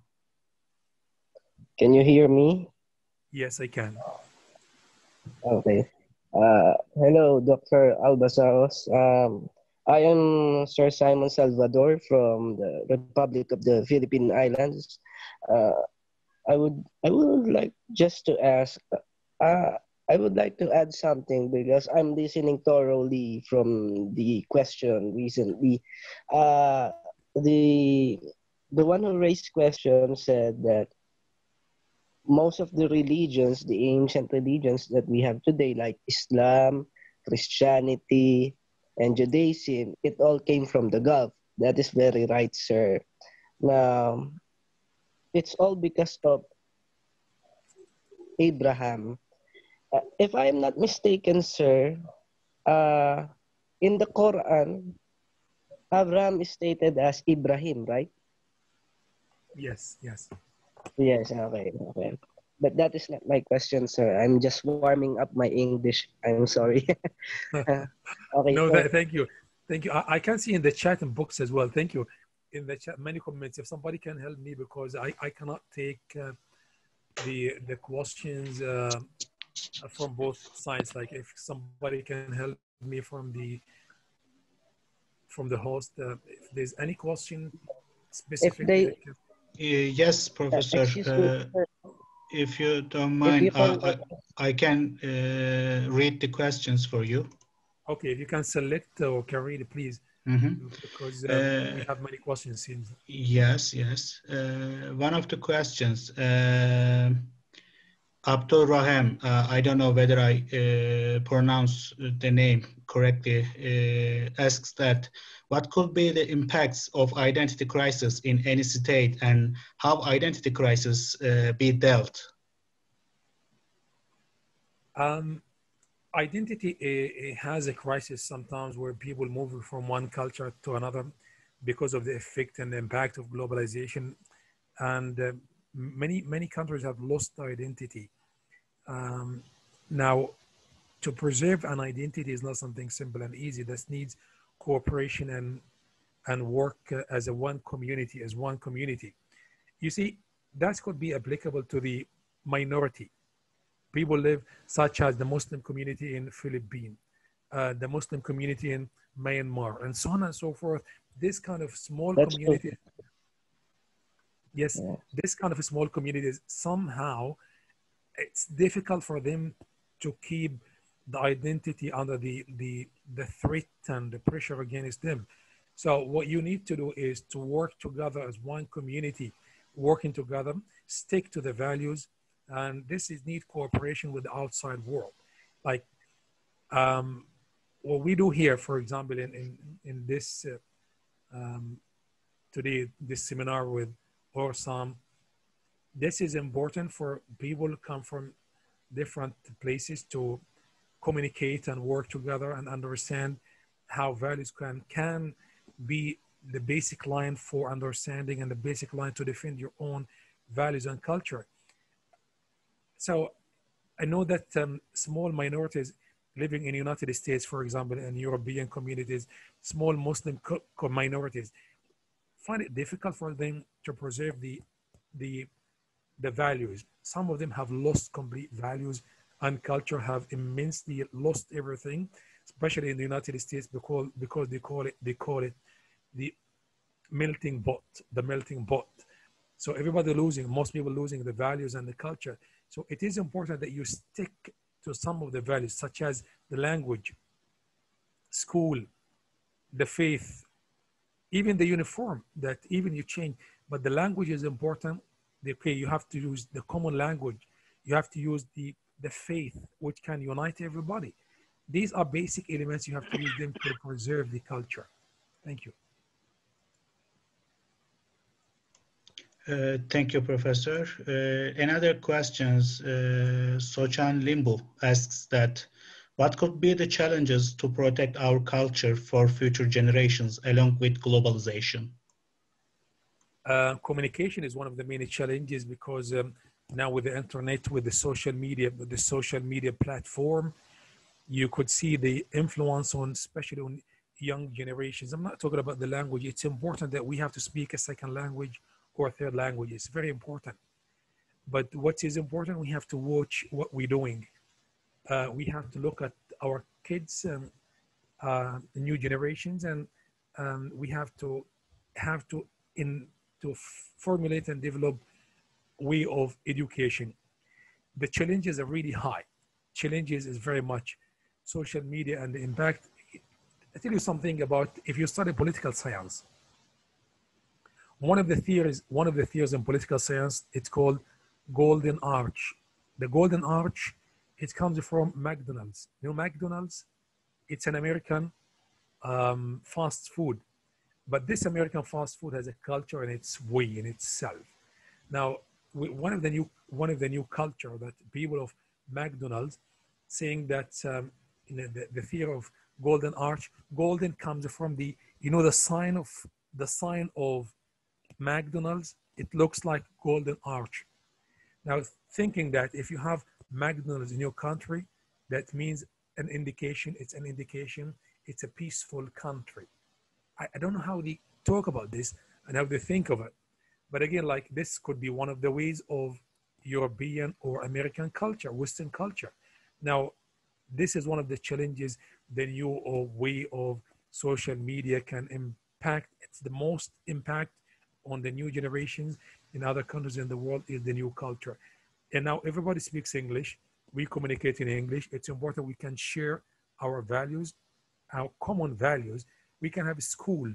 Can you hear me? Yes, I can. Okay. Hello, Dr. Albasoos. I am Sir Simon Salvador from the Republic of the Philippine Islands. I would like just to ask. I would like to add something because I'm listening thoroughly from the question recently. The one who raised question said that most of the religions, the ancient religions that we have today, like Islam, Christianity, and Judaism, it all came from the Gulf. That is very right, sir. Now, it's all because of Abraham. If I'm not mistaken, sir, in the Quran, Abraham is stated as Ibrahim, right? Yes, yes. Yes, okay. But that is not my question, sir. I'm just warming up my English. I'm sorry. Okay. No, So, thank you. Thank you. I can see in the chat and books as well. Thank you. In the chat, many comments. If somebody can help me, because I cannot take the questions from both sides. Like if somebody can help me from the host, if there's any question specifically. Yes, Professor. excuse me, sir. If you don't If mind, you can, I can read the questions for you. Okay, if you can select or can read it, please, because we have many questions. Yes. One of the questions, Abdul Rahim, I don't know whether I pronounce the name correctly, asks that what could be the impacts of identity crisis in any state and how identity crisis be dealt? Identity has a crisis sometimes where people move from one culture to another because of the effect and the impact of globalization. And many countries have lost their identity. Now, to preserve an identity is not something simple and easy. This needs cooperation and work as one community. You see, that could be applicable to the minority. People live, such as the Muslim community in Philippines, the Muslim community in Myanmar, and so on and so forth. This kind of small community, yes, this kind of small communities, somehow it's difficult for them to keep the identity under the threat and the pressure against them. So what you need to do is to work together as one community, working together, stick to the values, and this is need cooperation with the outside world. Like what we do here, for example, in this today, this seminar with ORSAM, this is important for people who come from different places to communicate and work together and understand how values can be the basic line for understanding and the basic line to defend your own values and culture. So I know that small minorities living in the United States, for example, and European communities, small Muslim minorities, find it difficult for them to preserve the values. Some of them have lost complete values and culture, have immensely lost everything, especially in the United States, because they call it the melting pot, the melting pot. So everybody losing, most people losing the values and the culture. So it is important that you stick to some of the values, such as the language, school, the faith, even the uniform, that even you change, but the language is important. Okay, you have to use the common language. You have to use the faith, which can unite everybody. These are basic elements. You have to use them to preserve the culture. Thank you. Thank you, Professor. Another question, Sochan Limbu asks that, what could be the challenges to protect our culture for future generations along with globalization? Communication is one of the many challenges because now with the internet, with the social media platform, you could see the influence on, especially on young generations. I'm not talking about the language. It's important that we have to speak a second language or a third language. It's very important. But what is important, we have to watch what we're doing. We have to look at our kids and the new generations, and we have to formulate and develop way of education. The challenges are really high. Challenges is very much social media and the impact. I tell you something about, if you study political science, one of the theories in political science, it's called Golden Arch. The Golden Arch, it comes from McDonald's. You know McDonald's? It's an American fast food. But this American fast food has a culture in its way, in itself. Now, one of the new culture that people of McDonald's saying that the theory of Golden Arch, golden comes from the sign of McDonald's. It looks like Golden Arch. Now, thinking that if you have McDonald's in your country, that means an indication. It's an indication. It's a peaceful country. I don't know how they talk about this and how they think of it. But again, like this could be one of the ways of European or American culture, Western culture. Now, this is one of the challenges the new way of social media can impact. It's the most impact on the new generations in other countries in the world is the new culture. And now everybody speaks English. We communicate in English. It's important we can share our values, our common values. We can have a school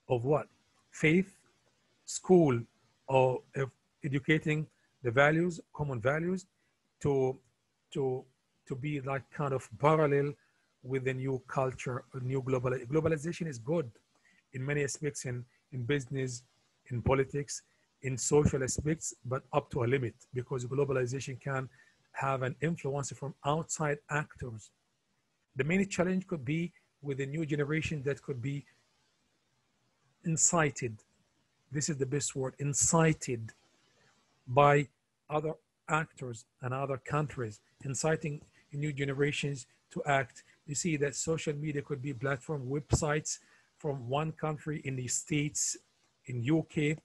of what? Faith, school of educating the values, common values, to be like kind of parallel with the new culture, new globalization is good in many aspects, in business, in politics, in social aspects, but up to a limit, because globalization can have an influence from outside actors. The main challenge could be with the new generation that could be incited. This is the best word, incited by other actors and other countries, inciting new generations to act. You see that social media could be platform, websites from one country in the States, in UK,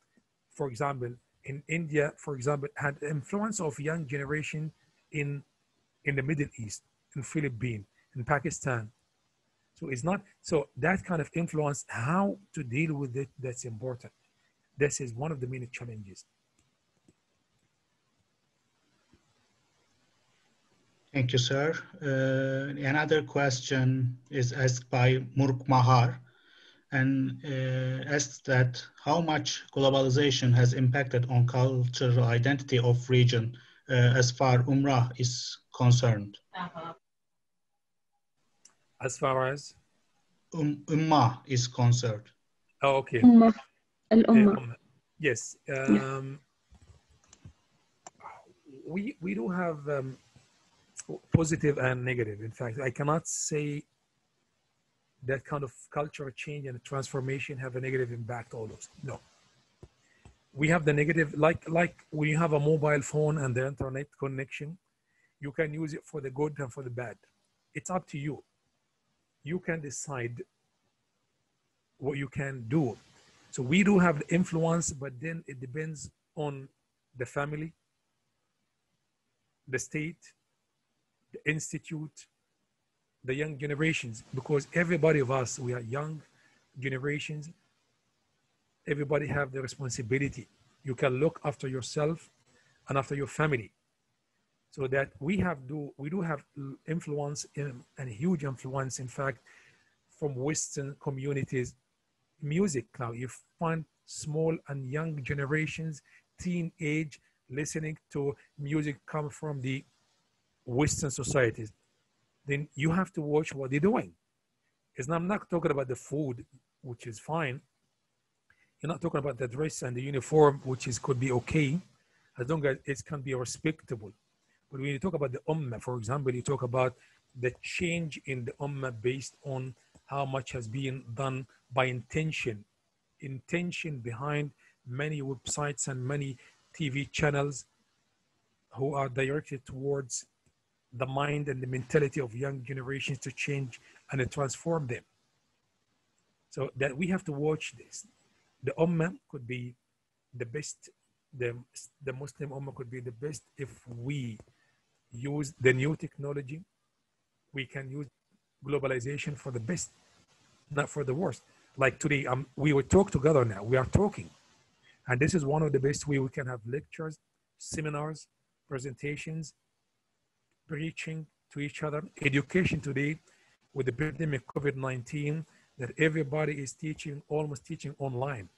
for example, in India, for example, had influence of young generation in the Middle East, in Philippines, in Pakistan. So it's not, so that kind of influence, how to deal with it, that's important. This is one of the main challenges. Thank you, sir. Another question is asked by Murk Mahar and asks that how much globalization has impacted on cultural identity of region as far Umrah is concerned. As far as? Ummah is concerned. Oh, okay. Al-Ummah. Yes. we do have positive and negative. In fact, I cannot say that kind of cultural change and transformation have a negative impact always. No. We have the negative, like when you have a mobile phone and the internet connection, you can use it for the good and for the bad. It's up to you. You can decide what you can do. So we do have the influence, but then it depends on the family, the state, the institute, the young generations, because everybody of us, we are young generations. Everybody have the responsibility. You can look after yourself and after your family. So that we do have influence and huge influence, in fact, from Western communities. Music now, you find small and young generations, teenage, listening to music come from the Western societies. Then you have to watch what they're doing. I'm not talking about the food, which is fine. You're not talking about the dress and the uniform, which could be okay, as long as it can be respectable. But when you talk about the ummah, for example, you talk about the change in the ummah based on how much has been done by intention behind many websites and many TV channels who are directed towards the mind and the mentality of young generations to change and to transform them. So that we have to watch this. The ummah could be the best, the Muslim ummah could be the best if we use the new technology. We can use globalization for the best, not for the worst. Like today, we will talk together now. We are talking. And this is one of the best way we can have lectures, seminars, presentations, preaching to each other. Education today, with the pandemic COVID-19, that everybody is teaching, almost teaching online.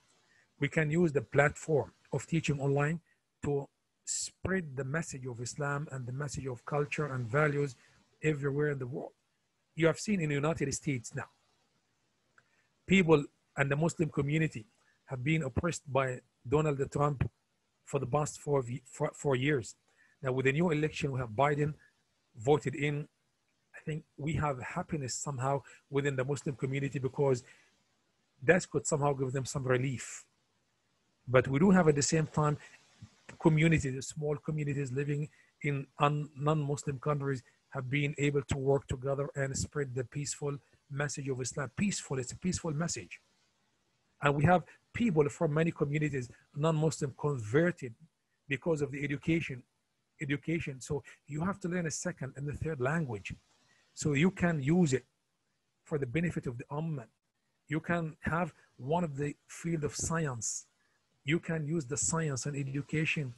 We can use the platform of teaching online to spread the message of Islam and the message of culture and values everywhere in the world. You have seen in the United States now, people and the Muslim community have been oppressed by Donald Trump for the past 4 years. Now with the new election, we have Biden voted in. I think we have happiness somehow within the Muslim community because that could somehow give them some relief. But we do have at the same time communities, small communities living in non-Muslim countries have been able to work together and spread the peaceful message of Islam. Peaceful, it's a peaceful message. And we have people from many communities, non-Muslim, converted because of the education. So you have to learn a second and the third language. So you can use it for the benefit of the ummah. You can have one of the field of science. You can use the science and education,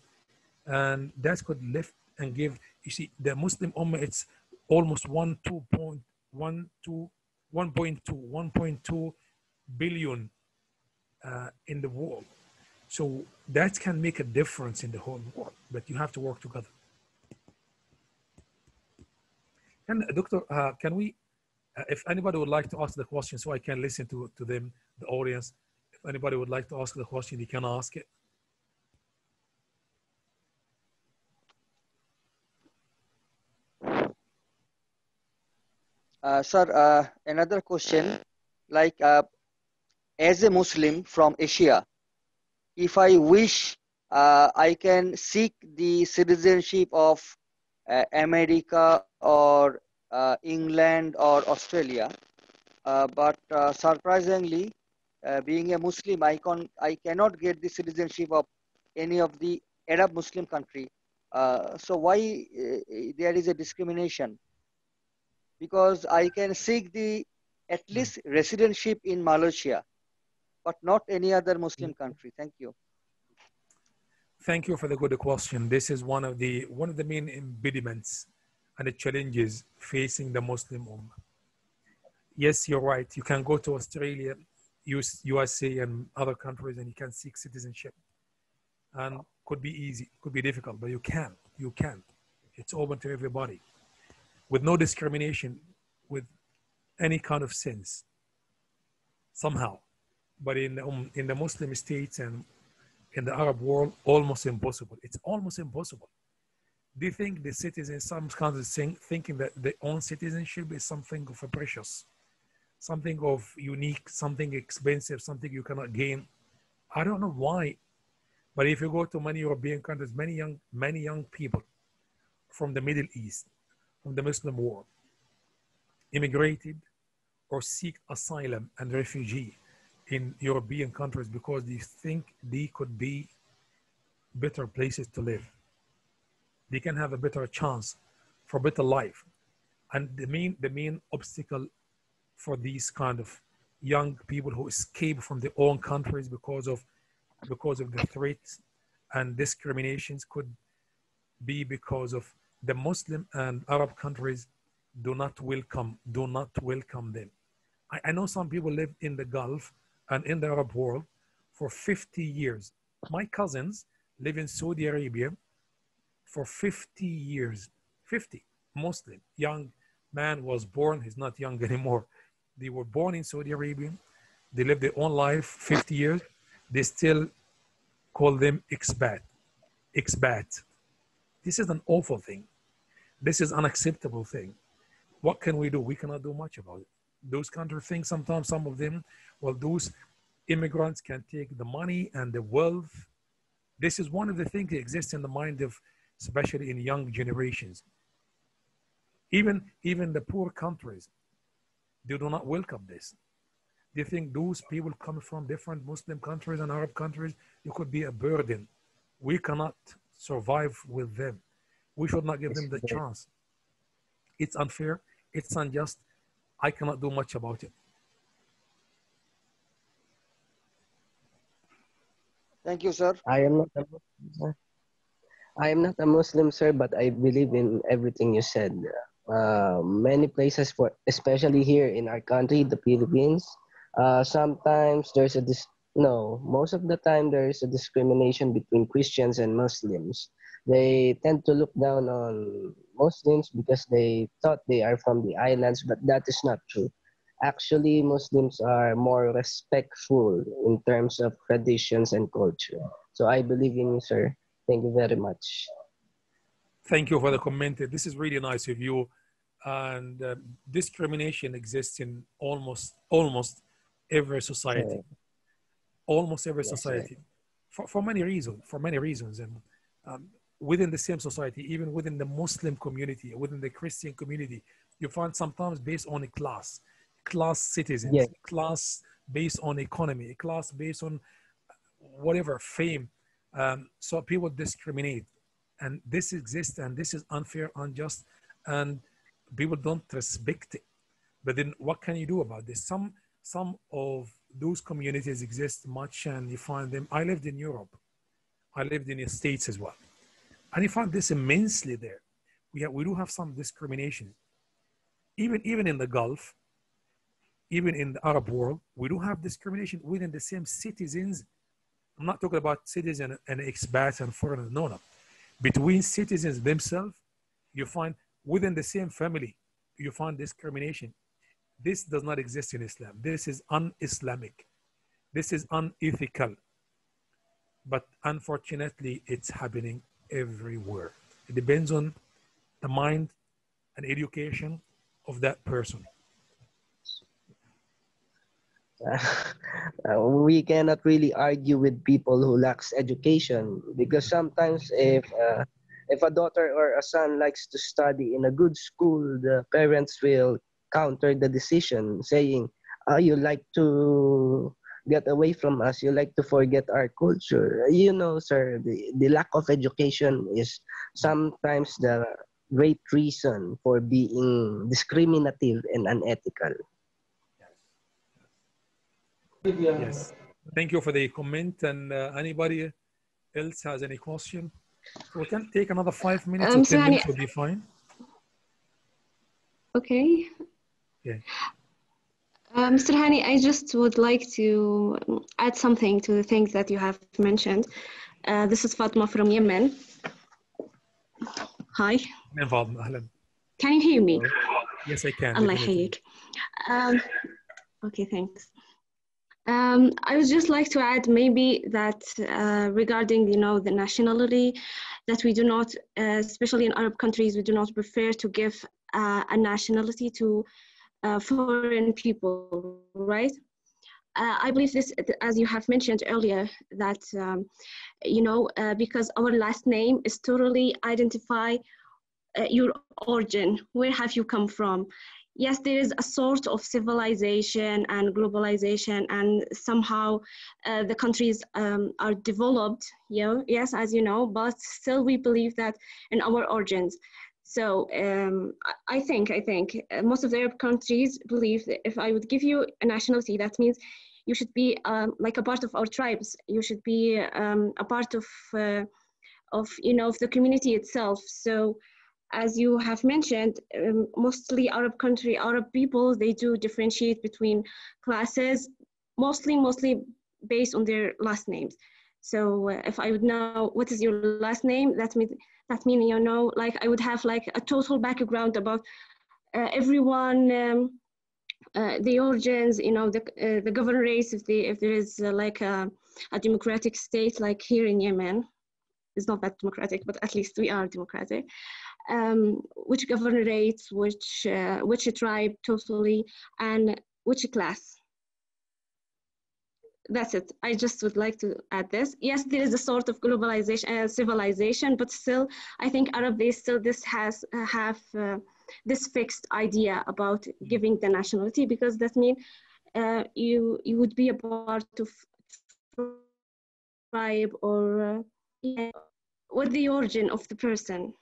and that could lift and give. You see, the Muslim ummah, it's almost 1.2 billion in the world. So that can make a difference in the whole world, but you have to work together. And Doctor, can we, if anybody would like to ask the question so I can listen to them, the audience, if anybody would like to ask the question, they can ask it. Sir, another question, like as a Muslim from Asia, if I wish, I can seek the citizenship of America or England or Australia, but surprisingly, being a Muslim, I cannot get the citizenship of any of the Arab Muslim country. So why there is a discrimination? Because I can seek the at least residentship in Malaysia, but not any other Muslim country. Thank you. Thank you for the good question. This is one of the main impediments and the challenges facing the Muslim Ummah. Yes, you're right. You can go to Australia, USA, and other countries, and you can seek citizenship. And could be easy, could be difficult, but you can. It's open to everybody, with no discrimination, with any kind of sense, somehow. But in the Muslim states and in the Arab world, almost impossible. It's almost impossible. Do you think the citizens, some countries thinking that their own citizenship is something of a precious, something of unique, something expensive, something you cannot gain? I don't know why, but if you go to many European countries, many young people from the Middle East, from the Muslim world, immigrated or seek asylum and refugee in European countries because they think they could be better places to live. They can have a better chance for better life. And the main obstacle for these kind of young people who escape from their own countries because of the threats and discriminations could be because of the Muslim and Arab countries do not welcome them. I know some people live in the Gulf and in the Arab world for 50 years. My cousins live in Saudi Arabia for 50 years. 50, Muslim, young man was born, he's not young anymore. They were born in Saudi Arabia. They lived their own life 50 years. They still call them expat. This is an awful thing. This is an unacceptable thing. What can we do? We cannot do much about it. Those countries think sometimes, some of them, well, those immigrants can take the money and the wealth. This is one of the things that exists in the mind of, especially in young generations. Even the poor countries, they do not welcome this. They think those people come from different Muslim countries and Arab countries, it could be a burden. We cannot survive with them. We should not give them the chance. It's unfair, it's unjust. I cannot do much about it. Thank you, sir. I am not a Muslim, sir. I am not a Muslim, sir, but I believe in everything you said. Many places, especially here in our country, the Philippines, sometimes there's most of the time there is a discrimination between Christians and Muslims. They tend to look down on Muslims because they thought they are from the islands, but that is not true. Actually, Muslims are more respectful in terms of traditions and culture. So I believe in you, sir. Thank you very much. Thank you for the comment. This is really nice of you. And discrimination exists in almost every society. Almost every society. For many reasons. And within the same society, even within the Muslim community, within the Christian community, you find sometimes based on a class citizens, class based on economy, class based on whatever, fame. So people discriminate, and this exists, and this is unfair, unjust, and people don't respect it. But then what can you do about this? Some of those communities exist much, and you find them. I lived in Europe. I lived in the States as well. And you find this immensely there. We do have some discrimination. Even in the Gulf, even in the Arab world, we do have discrimination within the same citizens. I'm not talking about citizens and expats and foreigners, no. Between citizens themselves, you find within the same family, you find discrimination. This does not exist in Islam. This is un-Islamic. This is unethical. But unfortunately, it's happening everywhere. It depends on the mind and education of that person. We cannot really argue with people who lacks education, because sometimes if a daughter or a son likes to study in a good school, the parents will counter the decision saying, you like to get away from us, you like to forget our culture. You know, sir, the lack of education is sometimes the great reason for being discriminative and unethical. Yes. Thank you for the comment. And anybody else has any question? So we can take another 5 minutes or 10 minutes, will be fine. Okay. Yeah. Mr. Hani, I just would like to add something to the things that you have mentioned. This is Fatma from Yemen. Hi. Can you hear me? Yes, I can. Allah يحييك. Okay, thanks. I would just like to add maybe that regarding, the nationality, that we do not, especially in Arab countries, we do not prefer to give a nationality to foreign people, right? I believe this, as you have mentioned earlier, that, because our last name is totally identify your origin, where have you come from? Yes, there is a sort of civilization and globalization, and somehow the countries are developed, yes, as you know, but still we believe that in our origins. So I think most of the Arab countries believe that if I would give you a nationality, that means you should be like a part of our tribes. You should be a part of the community itself. So, as you have mentioned, mostly Arab people, they do differentiate between classes, mostly based on their last names. So if I would know what is your last name, that means like I would have like a total background about everyone, the origins, the governorates, if there is like a democratic state like here in Yemen. It's not that democratic, but at least we are democratic. Which governorates, which tribe totally, and which class. That's it. I just would like to add this. Yes, there is a sort of globalization and civilization, but still, I think Arab, they still have this fixed idea about giving the nationality, because that means you would be a part of tribe or what the origin of the person.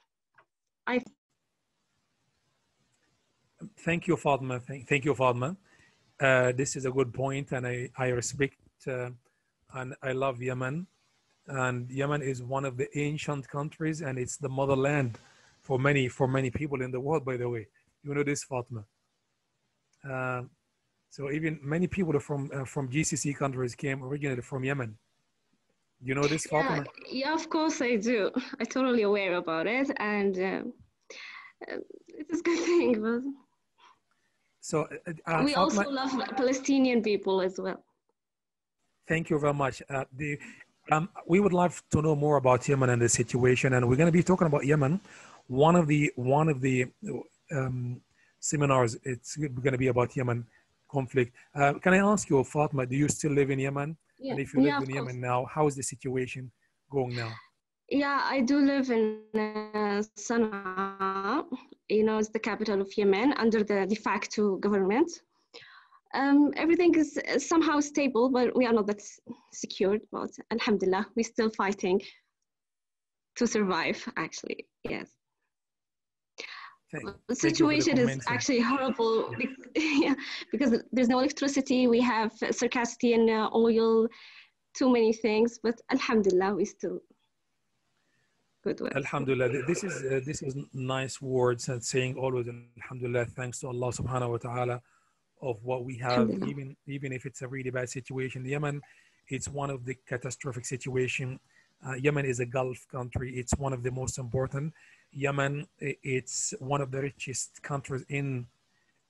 Thank you, Fatma. Thank you, Fatma. This is a good point, and I respect and I love Yemen. And Yemen is one of the ancient countries, and it's the motherland for many people in the world. By the way, you know this, Fatma. So even many people from GCC countries came originally from Yemen. You know this, Fatima? Yeah, of course I do. I'm totally aware about it, and it's a good thing. But so we Fatima, also love Palestinian people as well. Thank you very much. We would love to know more about Yemen and the situation, and we're going to be talking about Yemen. One of the seminars, it's going to be about Yemen conflict. Can I ask you, Fatima, do you still live in Yemen? Yeah. And if you live in Yemen now, how is the situation going now? Yeah, I do live in Sana'a. It's the capital of Yemen under the de facto government. Everything is somehow stable, but we are not that secured. But alhamdulillah, we're still fighting to survive, actually. Yes. The situation is actually horrible. Yeah, because there's no electricity. We have scarcity in oil, too many things. But alhamdulillah, we still good with. Alhamdulillah, this is nice words, and saying always alhamdulillah, thanks to Allah subhanahu wa ta'ala of what we have, even if it's a really bad situation. Yemen, it's one of the catastrophic situation. Yemen is a Gulf country. It's one of the most important. Yemen, it's one of the richest countries in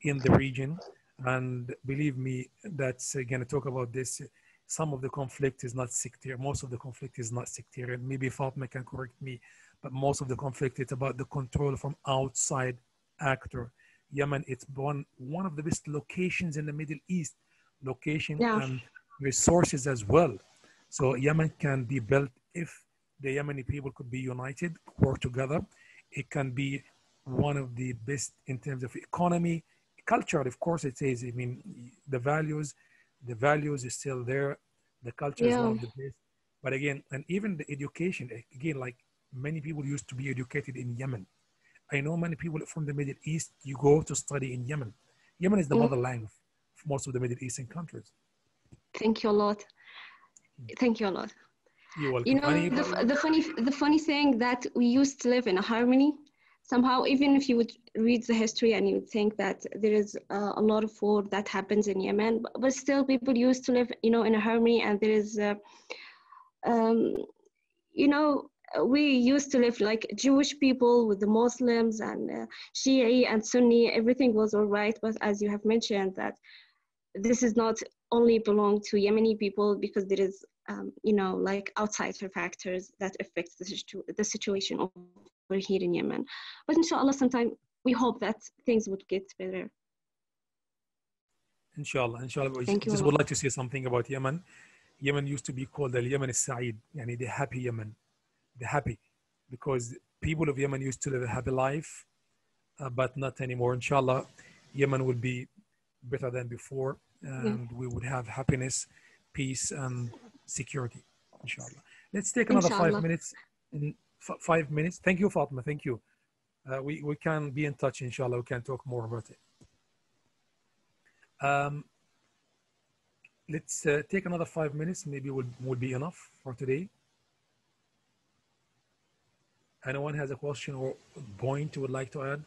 the region. And believe me, that's going to talk about this. Some of the conflict is not sectarian. Most of the conflict is not sectarian. Maybe Fatma can correct me, but most of the conflict is about the control from outside actor. Yemen, it's one of the best locations in the Middle East, and resources as well. So Yemen can be built if the Yemeni people could be united, work together. It can be one of the best in terms of economy, culture. Of course, it is. I mean, the values is still there. The culture is one of the best. But again, and even the education, again, like many people used to be educated in Yemen. I know many people from the Middle East, you go to study in Yemen. Yemen is the motherland of most of the Middle Eastern countries. Thank you a lot. Thank you a lot. You're welcome. The funny thing that we used to live in a harmony. Somehow, even if you would read the history and you would think that there is a lot of war that happens in Yemen, but still people used to live, in a harmony, and there is, we used to live like Jewish people with the Muslims and Shia and Sunni, everything was all right. But as you have mentioned, that this is not only belong to Yemeni people, because there is, you know, like outsider factors that affect the situation over here in Yemen. But inshallah, sometime we hope that things would get better. Inshallah, inshallah. Thank you. Just would like to say something about Yemen. Yemen used to be called the Yemen al-Sa'id, yani the happy Yemen, the happy, because people of Yemen used to live a happy life, but not anymore. Inshallah, Yemen will be better than before, and we would have happiness, peace, and security, inshallah. Let's take another Inshallah. 5 minutes. 5 minutes. Thank you, Fatima. Thank you. We can be in touch, inshallah. We can talk more about it. Let's take another 5 minutes. Maybe would be enough for today. Anyone has a question or point you would like to add?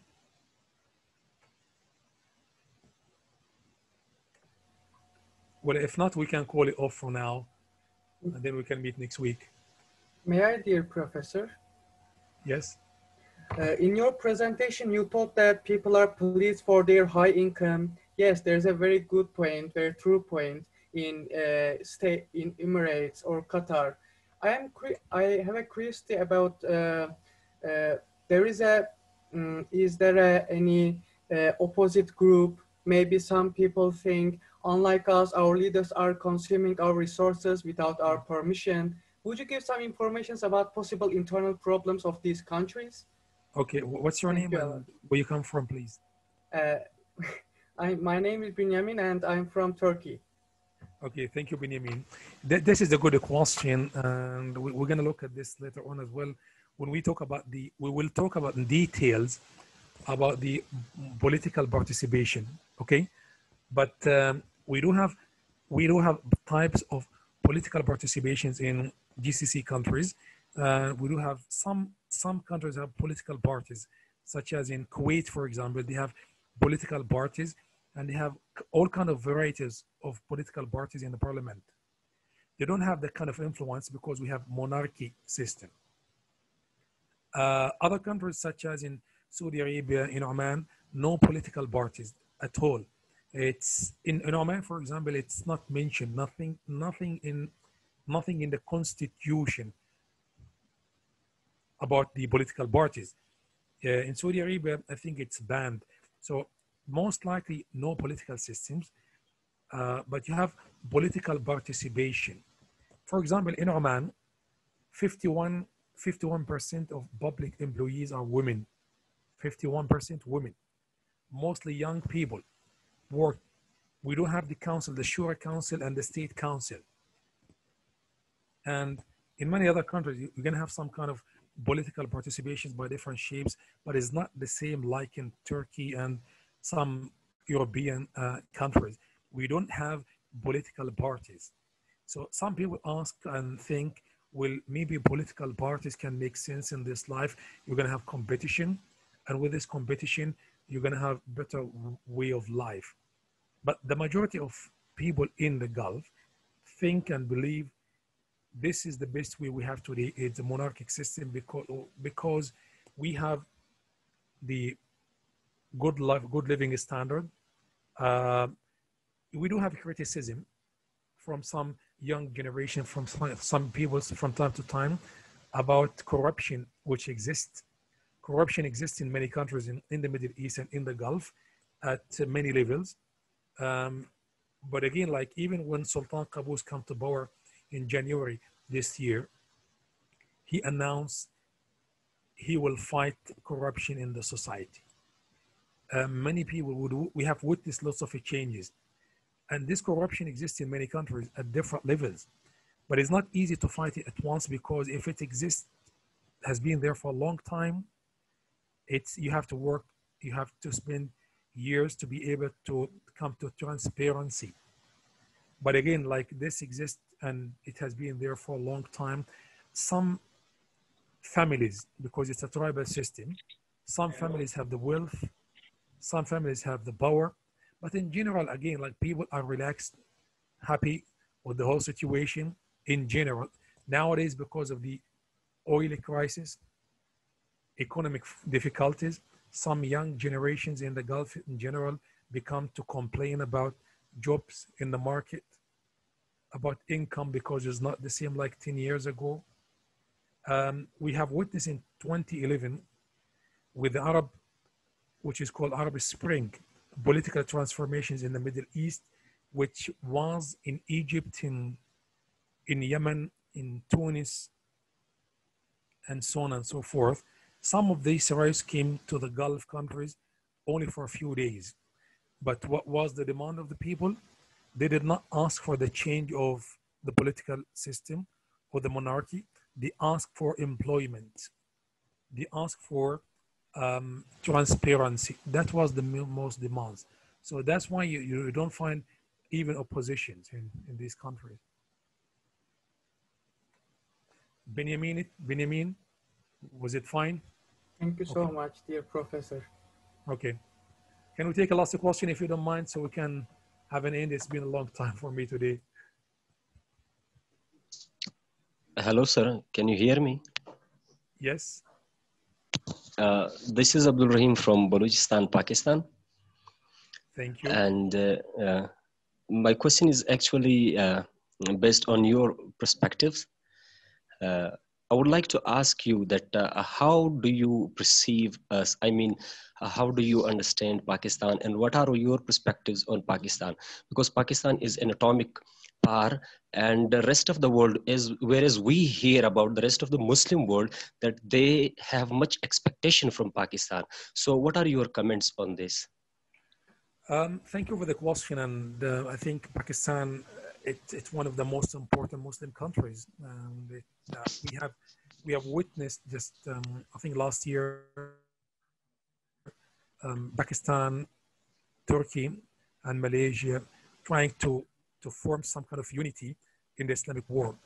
Well, if not, we can call it off for now, and then we can meet next week. May I, dear professor? Yes. In your presentation, you thought that people are pleased for their high income. Yes, there's a very good point, very true point in Emirates or Qatar. I have a curiosity about is there any opposite group? Maybe some people think, unlike us, our leaders are consuming our resources without our permission. Would you give some information about possible internal problems of these countries? Okay, what's your name and where you come from, please? My name is Benjamin and I'm from Turkey. Okay, thank you, Benjamin. This is a good question, and we're going to look at this later on as well. When we talk about we will talk about in details about the political participation, okay? But we do have types of political participations in GCC countries. We do have some countries have political parties, such as in Kuwait, for example. They have political parties, and they have all kind of varieties of political parties in the parliament. They don't have that kind of influence because we have monarchy system. Other countries, such as in Saudi Arabia, in Oman, no political parties at all. It's in Oman, for example, it's not mentioned, nothing in the constitution about the political parties. In Saudi Arabia, I think it's banned. So most likely no political systems, but you have political participation. For example, in Oman, 51% of public employees are women. 51% women, mostly young people work. We don't have the council, the Shura Council and the State Council. And in many other countries, you're going to have some kind of political participations by different shapes, but it's not the same like in Turkey and some European countries. We don't have political parties. So some people ask and think, well, maybe political parties can make sense in this life. You're going to have competition. And with this competition, you're going to have better way of life. But the majority of people in the Gulf think and believe this is the best way we have today. It's a monarchic system because we have the good life, good living standard. We do have criticism from some young generation, from some people from time to time about corruption, which exists. Corruption exists in many countries in the Middle East and in the Gulf at many levels. But again, like even when Sultan Qaboos came to power in January this year, he announced he will fight corruption in the society. Many people we have witnessed lots of changes. And this corruption exists in many countries at different levels. But it's not easy to fight it at once, because if it exists, has been there for a long time, you have to work, you have to spend years to be able to come to transparency. But again, like this exists and it has been there for a long time. Some families, because it's a tribal system, some families have the wealth, some families have the power, but in general, again, like people are relaxed, happy with the whole situation in general. Nowadays, because of the oil crisis, economic difficulties, some young generations in the Gulf in general become to complain about jobs in the market, about income, because it's not the same like 10 years ago. We have witnessed in 2011 with the Arab, which is called Arab Spring, political transformations in the Middle East, which was in Egypt, in Yemen, in Tunis, and so on and so forth. Some of these rise came to the Gulf countries only for a few days. But what was the demand of the people? They did not ask for the change of the political system or the monarchy. They asked for employment. They asked for transparency. That was the most demands. So that's why you don't find even oppositions in these countries. Benjamin, was it fine? Thank you so much, dear professor. Okay. Can we take a last question if you don't mind, so we can have an end? It's been a long time for me today. Hello, sir. Can you hear me? Yes. This is Abdul Rahim from Balochistan, Pakistan. Thank you. And my question is actually based on your perspectives. I would like to ask you that how do you perceive us? I mean, how do you understand Pakistan, and what are your perspectives on Pakistan? Because Pakistan is an atomic power, and the rest of the world is, whereas we hear about the rest of the Muslim world that they have much expectation from Pakistan. So what are your comments on this? Thank you for the question. And I think Pakistan, it's one of the most important Muslim countries. We have witnessed just, I think last year, Pakistan, Turkey, and Malaysia trying to form some kind of unity in the Islamic world.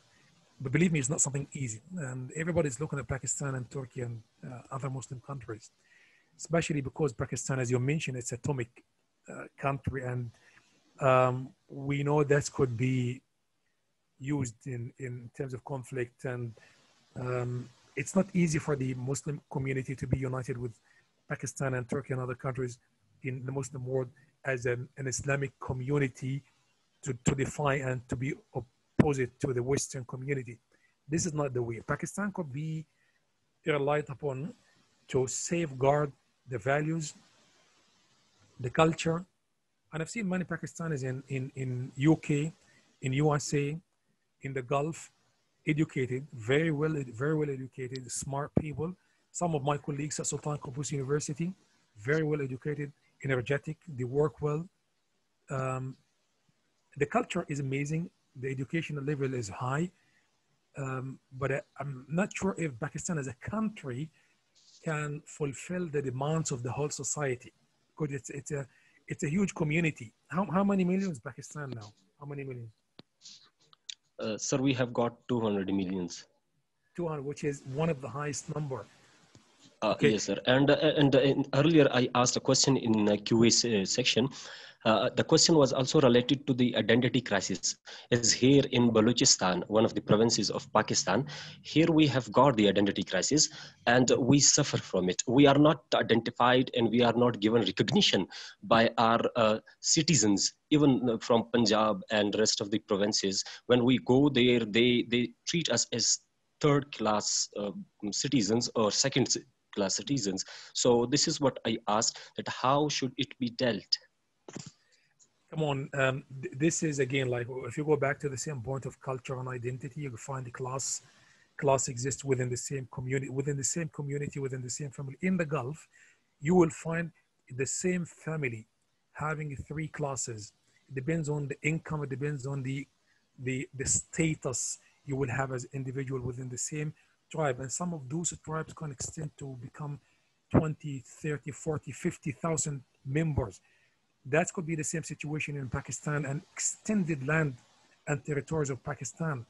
But believe me, it's not something easy. And everybody's looking at Pakistan and Turkey and other Muslim countries, especially because Pakistan, as you mentioned, it's an atomic country. And we know that could be used in terms of conflict. And it's not easy for the Muslim community to be united with Pakistan and Turkey and other countries in the Muslim world as an Islamic community to defy and to be opposite to the Western community. This is not the way. Pakistan could be relied upon to safeguard the values, the culture. And I've seen many Pakistanis in UK, in USA, in the Gulf, educated, very well educated, smart people. Some of my colleagues at Sultan Qaboos University, very well educated, energetic, they work well. The culture is amazing. The educational level is high. But I'm not sure if Pakistan as a country can fulfill the demands of the whole society, because it's a huge community. How many millions Pakistan now? How many millions? Sir, we have got 200 millions. 200, which is one of the highest number. Okay. Yes, sir. And earlier I asked a question in the QA section. The question was also related to the identity crisis. As here in Balochistan, one of the provinces of Pakistan, here we have got the identity crisis and we suffer from it. We are not identified and we are not given recognition by our citizens, even from Punjab and rest of the provinces. When we go there, they treat us as third-class citizens or second-class citizens. So this is what I asked, that how should it be dealt? Come on, this is again, like if you go back to the same point of culture and identity, you find the class exists within the same community, within the same family. In the Gulf, you will find the same family having three classes. It depends on the income, it depends on the status you will have as individual within the same tribe. And some of those tribes can extend to become 20, 30, 40, 50,000 members. That could be the same situation in Pakistan and extended land and territories of Pakistan.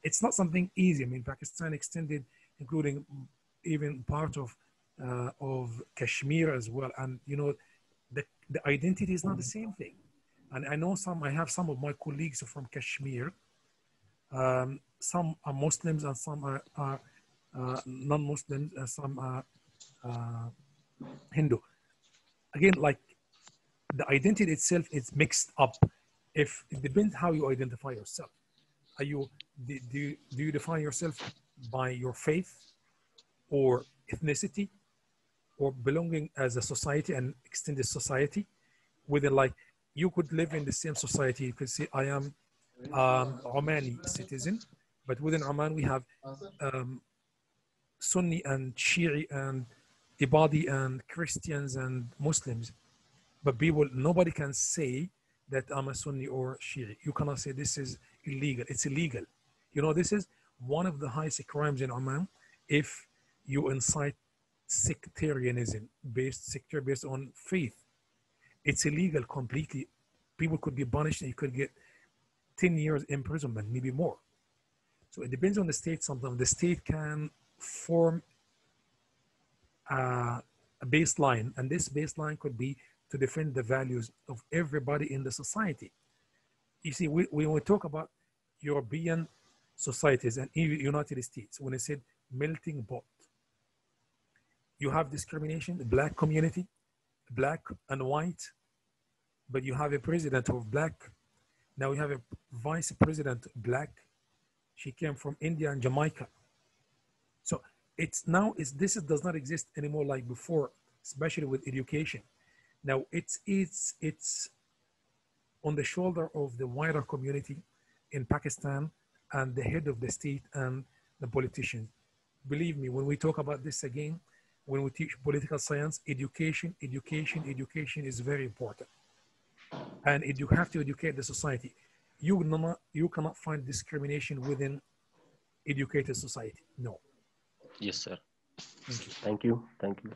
It's not something easy. I mean, Pakistan extended, including even part of Kashmir as well. And you know, the identity is not the same thing. And I have some of my colleagues from Kashmir. Some are Muslims and some are non-Muslims and some are Hindu. Again, like, the identity itself is mixed up. If it depends how you identify yourself. Are you, do you define yourself by your faith or ethnicity or belonging as a society and extended society? Within, like, you could live in the same society. You could say, I am Omani citizen, but within Oman we have Sunni and Shi'i and Ibadi and Christians and Muslims. But people, nobody can say that I'm a Sunni or Shi'i. You cannot say this is illegal. It's illegal. You know, this is one of the highest crimes in Oman if you incite sectarianism based on faith. It's illegal completely. People could be punished and you could get 10 years imprisonment, maybe more. So it depends on the state. Sometimes the state can form a baseline, and this baseline could be to defend the values of everybody in the society. You see, when we talk about European societies and United States, when I said melting pot, you have discrimination, the black community, black and white, but you have a president of black. Now we have a vice president black. She came from India and Jamaica. So this does not exist anymore like before, especially with education. Now it's on the shoulder of the wider community in Pakistan and the head of the state and the politicians. Believe me, when we talk about this again, when we teach political science, education is very important. And you have to educate the society. You cannot find discrimination within educated society. No. Yes, sir. Thank you. Thank you. Thank you.